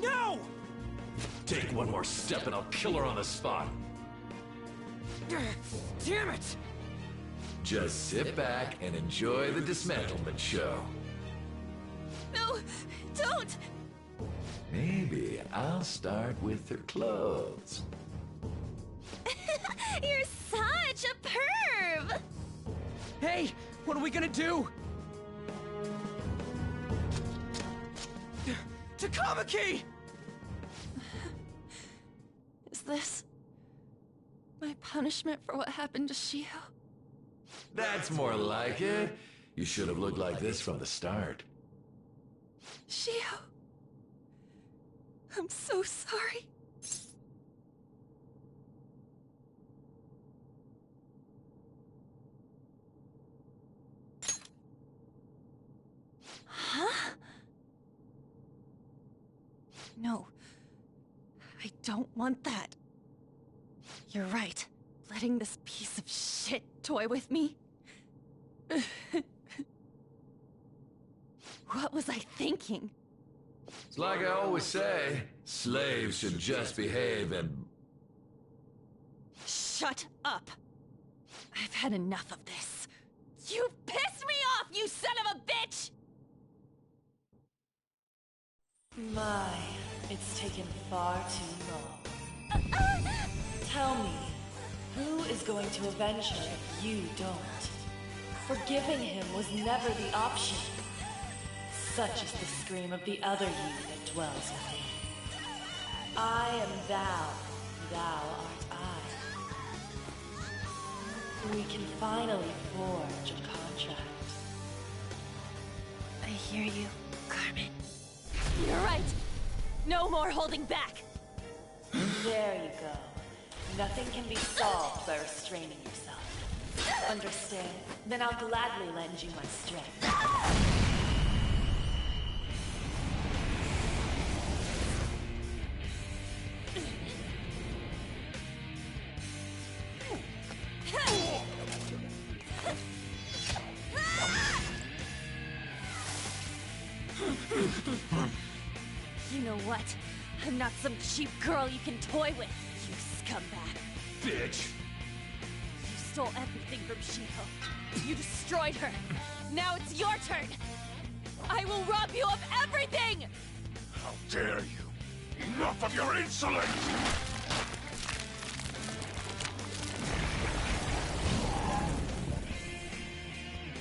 No! Take one more step and I'll kill her on the spot. Damn it! Just sit back and enjoy the dismantlement show. No, don't! Maybe I'll start with her clothes. You're such a perv! Hey, what are we gonna do? Takamaki! Is this my punishment for what happened to Shio? That's more like it. You should have looked like this from the start. Shio, I'm so sorry. Huh? No. I don't want that. You're right. Letting this piece of shit toy with me? What was I thinking? It's like I always say, slaves should just behave and... Shut up! I've had enough of this. You pissed me off, you son of a bitch! My, it's taken far too long. Tell me, who is going to avenge her if you don't? Forgiving him was never the option. Such is the scream of the other you that dwells within. I am thou, thou art I. We can finally forge a contract. I hear you, Carmen. You're right. No more holding back. There you go. Nothing can be solved by restraining yourself. Understand? Then I'll gladly lend you my strength. You know what? I'm not some cheap girl you can toy with, you scumbag. Bitch! You stole everything from Shiho. You destroyed her. Now it's your turn. I will rob you of everything! How dare you! Enough of your insolence!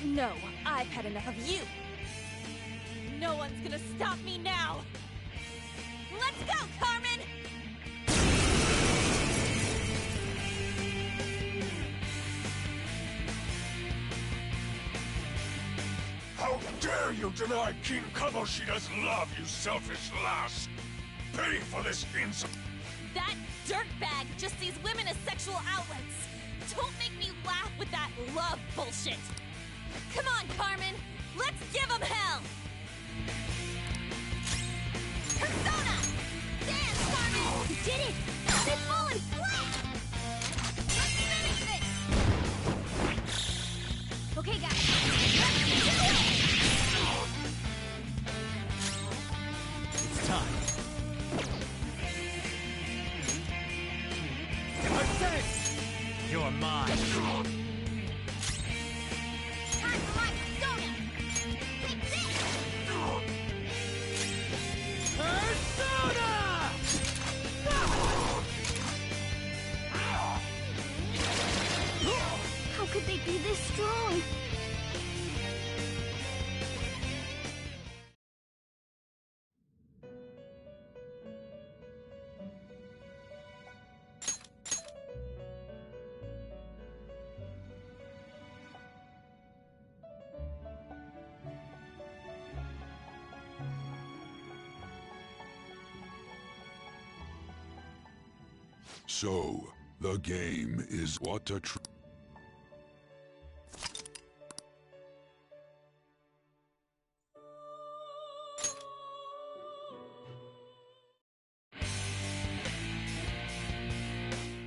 No, I've had enough of you. No one's gonna stop me now. Let's go, Carmen! How dare you deny King Kamoshida's love, you selfish lass! Pay for this insult! That dirtbag just sees women as sexual outlets. Don't make me laugh with that love bullshit. Come on, Carmen! Let's give him hell! Persona! Dance, Carmen! You did it! They've fallen flat! Let's finish it! Okay, guys. Let's do it! It's time. You're mine. Time for my persona! Take this! Persona! How could they be this strong? So, the game is what a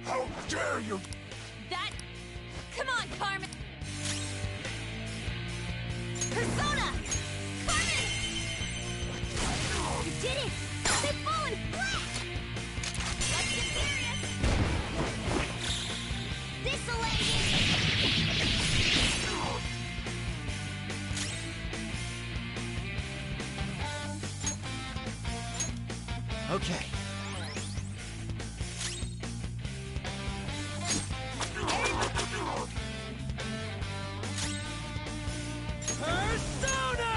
How dare you! That... Come on, Carmen! Persona! Carmen! You did it! They've fallen flat! Let's get serious! This'll end it! Okay. Persona!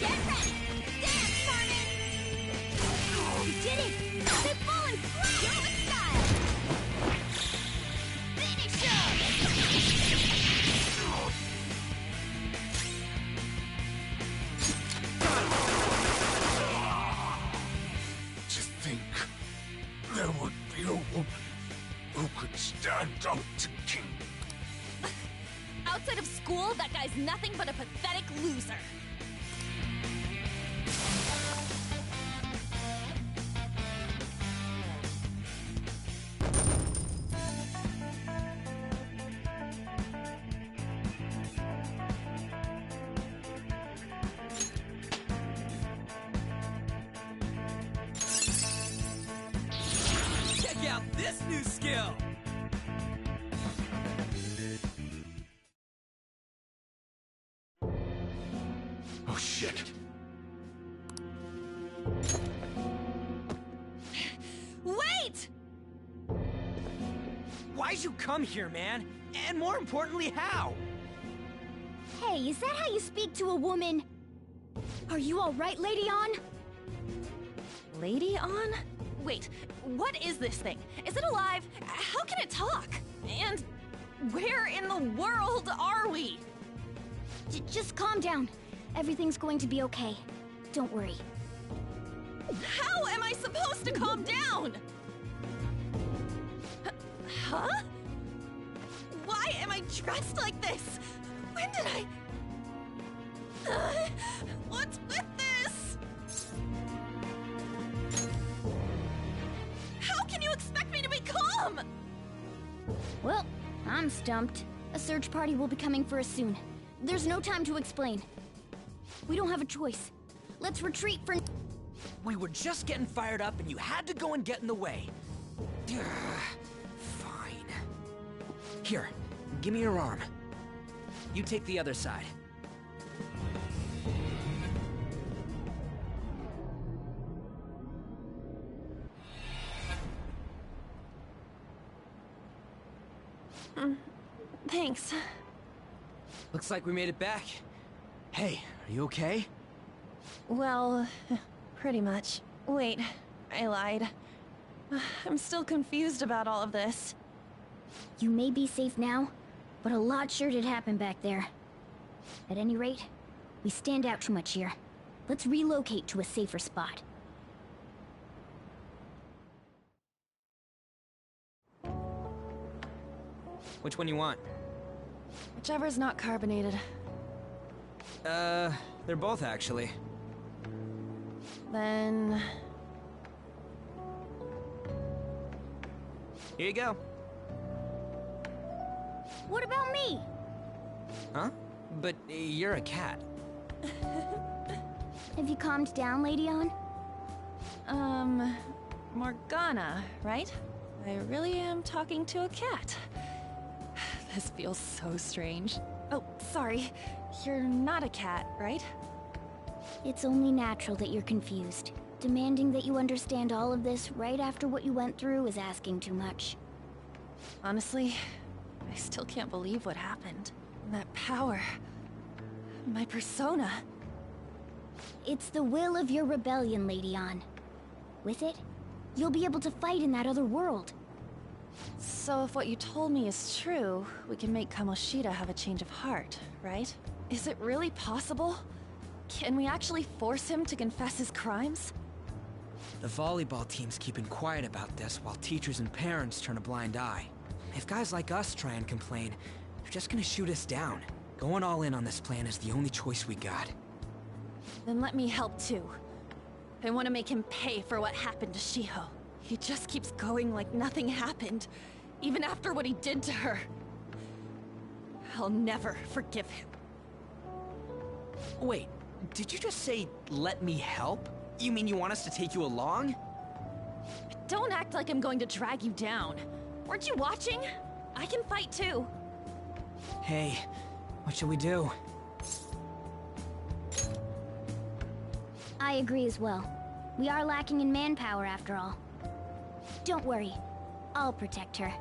Get ready! Dance, Carmen! You did it! They've fallen flat! Go with style! Finish him! To think there would be a woman who could stand up to King. Outside of school, that guy's nothing but a pathetic loser. Check out this new skill! Oh shit. Wait! Why'd you come here, man? And more importantly, how? Hey, is that how you speak to a woman? Are you alright, Lady On? Lady On? Wait, what is this thing? Is it alive? How can it talk? And where in the world are we? Just calm down. Everything's going to be okay. Don't worry. How am I supposed to calm down? Huh? Why am I dressed like this? When did I... What's with this? How can you expect me to be calm? Well, I'm stumped. A search party will be coming for us soon. There's no time to explain. We don't have a choice. Let's retreat for... We were just getting fired up and you had to go and get in the way. Fine. Here, give me your arm. You take the other side. Thanks. Looks like we made it back. Hey, are you okay? Well, pretty much. Wait, I lied. I'm still confused about all of this. You may be safe now, but a lot sure did happen back there. At any rate, we stand out too much here. Let's relocate to a safer spot. Which one you want? Whichever's not carbonated. They're both actually. Then... Here you go. What about me? Huh? But you're a cat. Have you calmed down, Lady Ann? Morgana, right? I really am talking to a cat. This feels so strange. Oh, sorry. You're not a cat, right? It's only natural that you're confused. Demanding that you understand all of this right after what you went through is asking too much. Honestly, I still can't believe what happened. That power... my persona... It's the will of your rebellion, Lady Ann. With it, you'll be able to fight in that other world. So if what you told me is true, we can make Kamoshida have a change of heart, right? Is it really possible? Can we actually force him to confess his crimes? The volleyball team's keeping quiet about this while teachers and parents turn a blind eye. If guys like us try and complain, they're just gonna shoot us down. Going all in on this plan is the only choice we got. Then let me help too. I want to make him pay for what happened to Shiho. He just keeps going like nothing happened, even after what he did to her. I'll never forgive him. Wait, did you just say, let me help? You mean you want us to take you along? Don't act like I'm going to drag you down. Weren't you watching? I can fight too. Hey, what should we do? I agree as well. We are lacking in manpower after all. Don't worry. I'll protect her.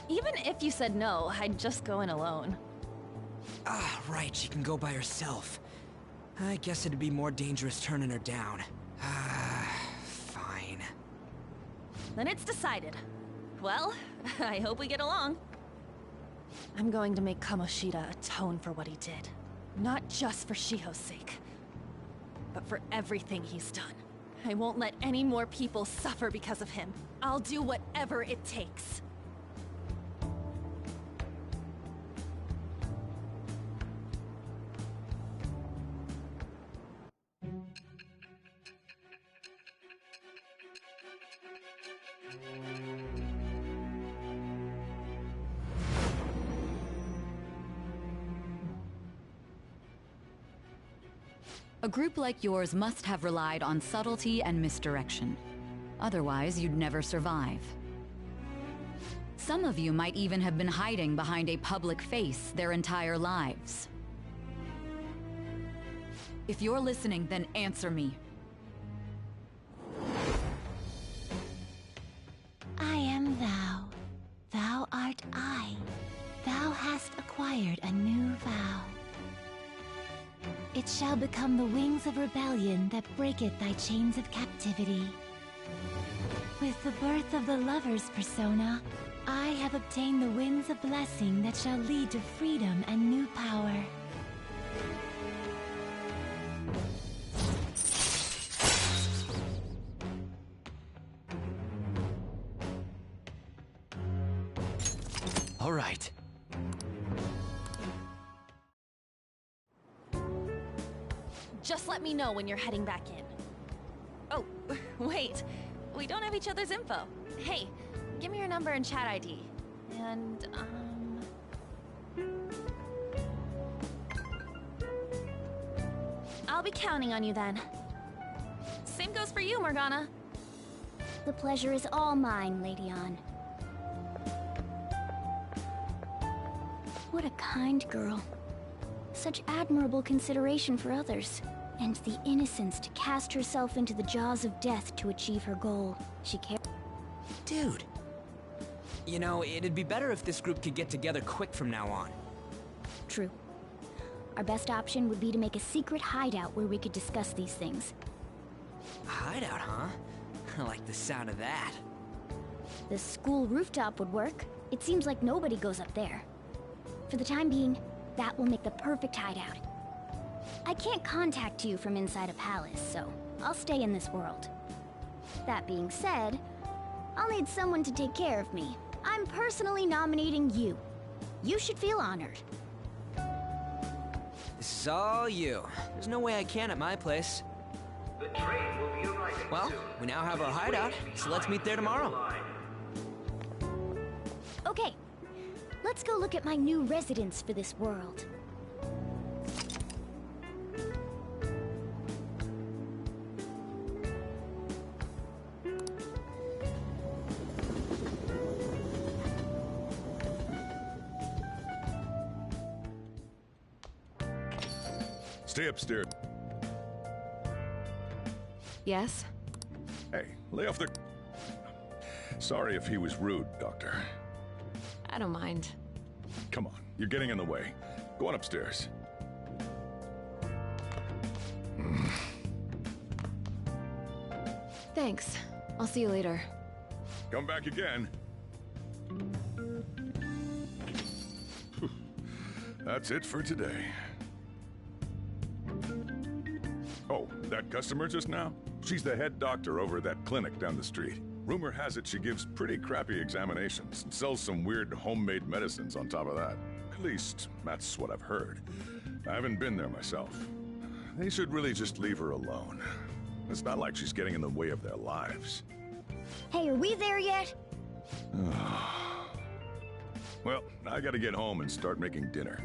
Even if you said no, I'd just go in alone. Ah, right, she can go by herself. I guess it'd be more dangerous turning her down. Fine. Then it's decided. Well, I hope we get along. I'm going to make Kamoshida atone for what he did. Not just for Shiho's sake, but for everything he's done. I won't let any more people suffer because of him. I'll do whatever it takes. A group like yours must have relied on subtlety and misdirection. Otherwise, you'd never survive. Some of you might even have been hiding behind a public face their entire lives. If you're listening, then answer me. I am thou. Thou art I. Thou hast acquired a new vow. It shall become the wings of rebellion that breaketh thy chains of captivity. With the birth of the lover's persona, I have obtained the winds of blessing that shall lead to freedom and new power. All right. Just let me know when you're heading back in. Oh, wait. We don't have each other's info. Hey, give me your number and chat ID. And, I'll be counting on you then. Same goes for you, Morgana. The pleasure is all mine, Lady Ann. What a kind girl. Such admirable consideration for others. And the innocence to cast herself into the jaws of death to achieve her goal. She cared. Dude. You know, it'd be better if this group could get together quick from now on. True. Our best option would be to make a secret hideout where we could discuss these things. A hideout, huh? I like the sound of that. The school rooftop would work. It seems like nobody goes up there. For the time being, that will make the perfect hideout. I can't contact you from inside a palace, so I'll stay in this world. That being said, I'll need someone to take care of me. I'm personally nominating you. You should feel honored. This is all you. There's no way I can at my place. The train will be arriving well, soon. We now have our hideout, so let's meet there tomorrow. Okay, let's go look at my new residence for this world. Stay upstairs. Yes? Hey, lay off the... Sorry if he was rude, Doctor. I don't mind. Come on, you're getting in the way. Go on upstairs. Thanks. I'll see you later. Come back again. That's it for today. Oh, that customer just now? She's the head doctor over at that clinic down the street. Rumor has it she gives pretty crappy examinations and sells some weird homemade medicines on top of that. At least, that's what I've heard. I haven't been there myself. They should really just leave her alone. It's not like she's getting in the way of their lives. Hey, are we there yet? Well, I gotta get home and start making dinner.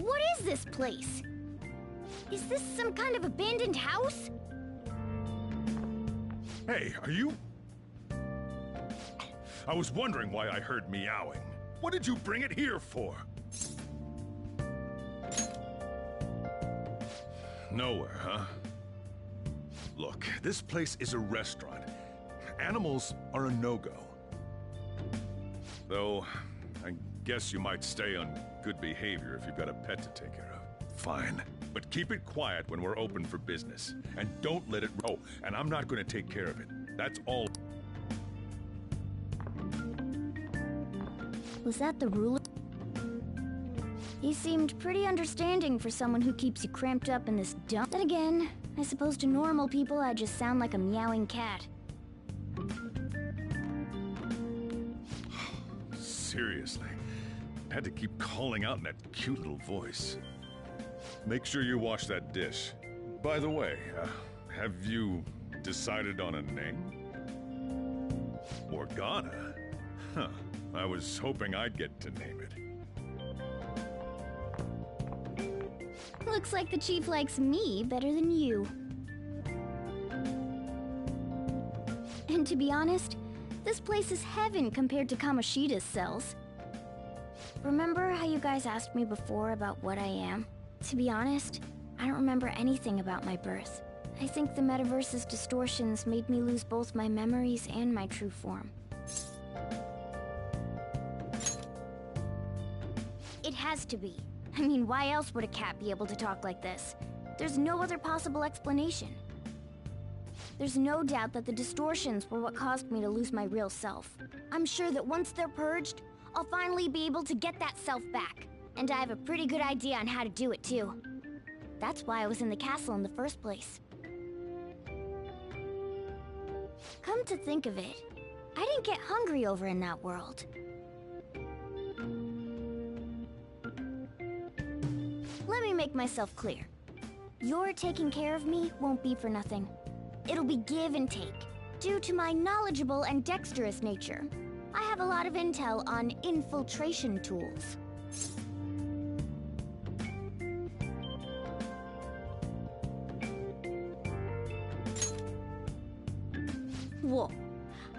What is this place? Is this some kind of abandoned house? Hey, are you... I was wondering why I heard meowing. What did you bring it here for? Nowhere, huh? Look, this place is a restaurant. Animals are a no-go. Though, I guess you might stay on good behavior if you've got a pet to take care of. Fine. But keep it quiet when we're open for business. And don't let it... Oh, and I'm not going to take care of it. That's all. Was that the ruler? He seemed pretty understanding for someone who keeps you cramped up in this dump. Then again, I suppose to normal people I just sound like a meowing cat. Seriously. I had to keep calling out in that cute little voice. Make sure you wash that dish. By the way, have you decided on a name? Morgana? Huh. I was hoping I'd get to name it. Looks like the chief likes me better than you. And to be honest, this place is heaven compared to Kamoshida's cells. Remember how you guys asked me before about what I am? To be honest, I don't remember anything about my birth. I think the metaverse's distortions made me lose both my memories and my true form. It has to be. I mean, why else would a cat be able to talk like this? There's no other possible explanation. There's no doubt that the distortions were what caused me to lose my real self. I'm sure that once they're purged, I'll finally be able to get that self back. And I have a pretty good idea on how to do it, too. That's why I was in the castle in the first place. Come to think of it, I didn't get hungry over in that world. Let me make myself clear. Your taking care of me won't be for nothing. It'll be give and take. Due to my knowledgeable and dexterous nature, I have a lot of intel on infiltration tools. Whoa.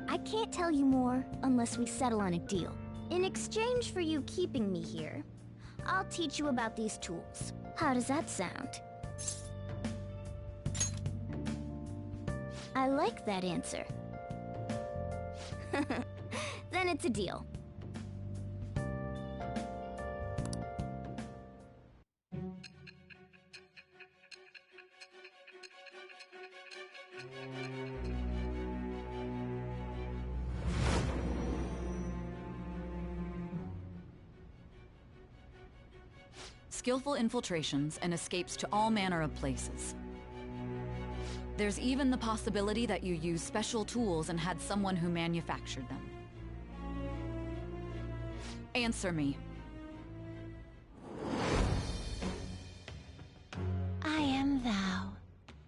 I can't tell you more unless we settle on a deal. In exchange for you keeping me here, I'll teach you about these tools. How does that sound? I like that answer. Then it's a deal. Skillful infiltrations and escapes to all manner of places. There's even the possibility that you used special tools and had someone who manufactured them. Answer me. I am thou.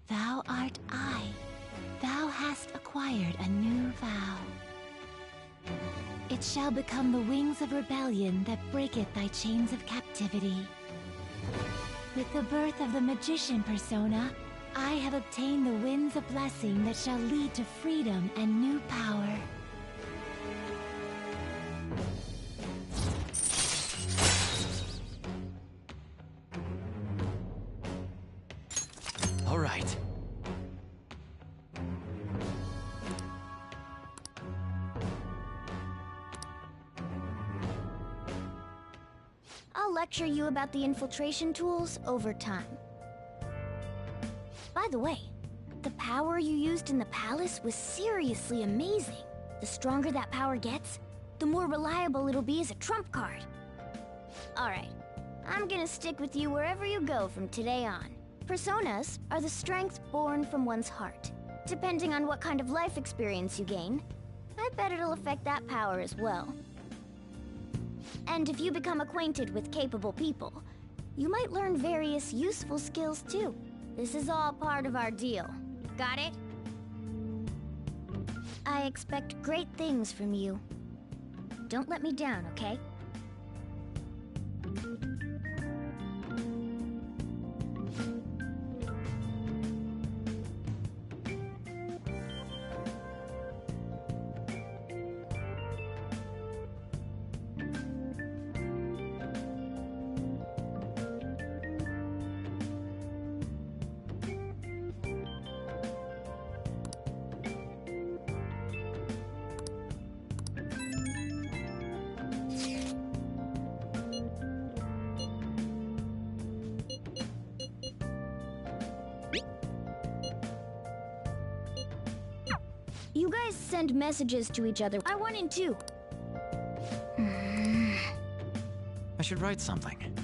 Thou art I. Thou hast acquired a new vow. It shall become the wings of rebellion that breaketh thy chains of captivity. With the birth of the magician persona, I have obtained the winds of blessing that shall lead to freedom and new power. All right. I'll lecture you about the infiltration tools over time. By the way, the power you used in the palace was seriously amazing. The stronger that power gets, the more reliable it'll be as a trump card. Alright, I'm gonna stick with you wherever you go from today on. Personas are the strength born from one's heart. Depending on what kind of life experience you gain, I bet it'll affect that power as well. And if you become acquainted with capable people, you might learn various useful skills too. This is all part of our deal. Got it? I expect great things from you. Don't let me down, okay? You guys send messages to each other. I want in too. I should write something.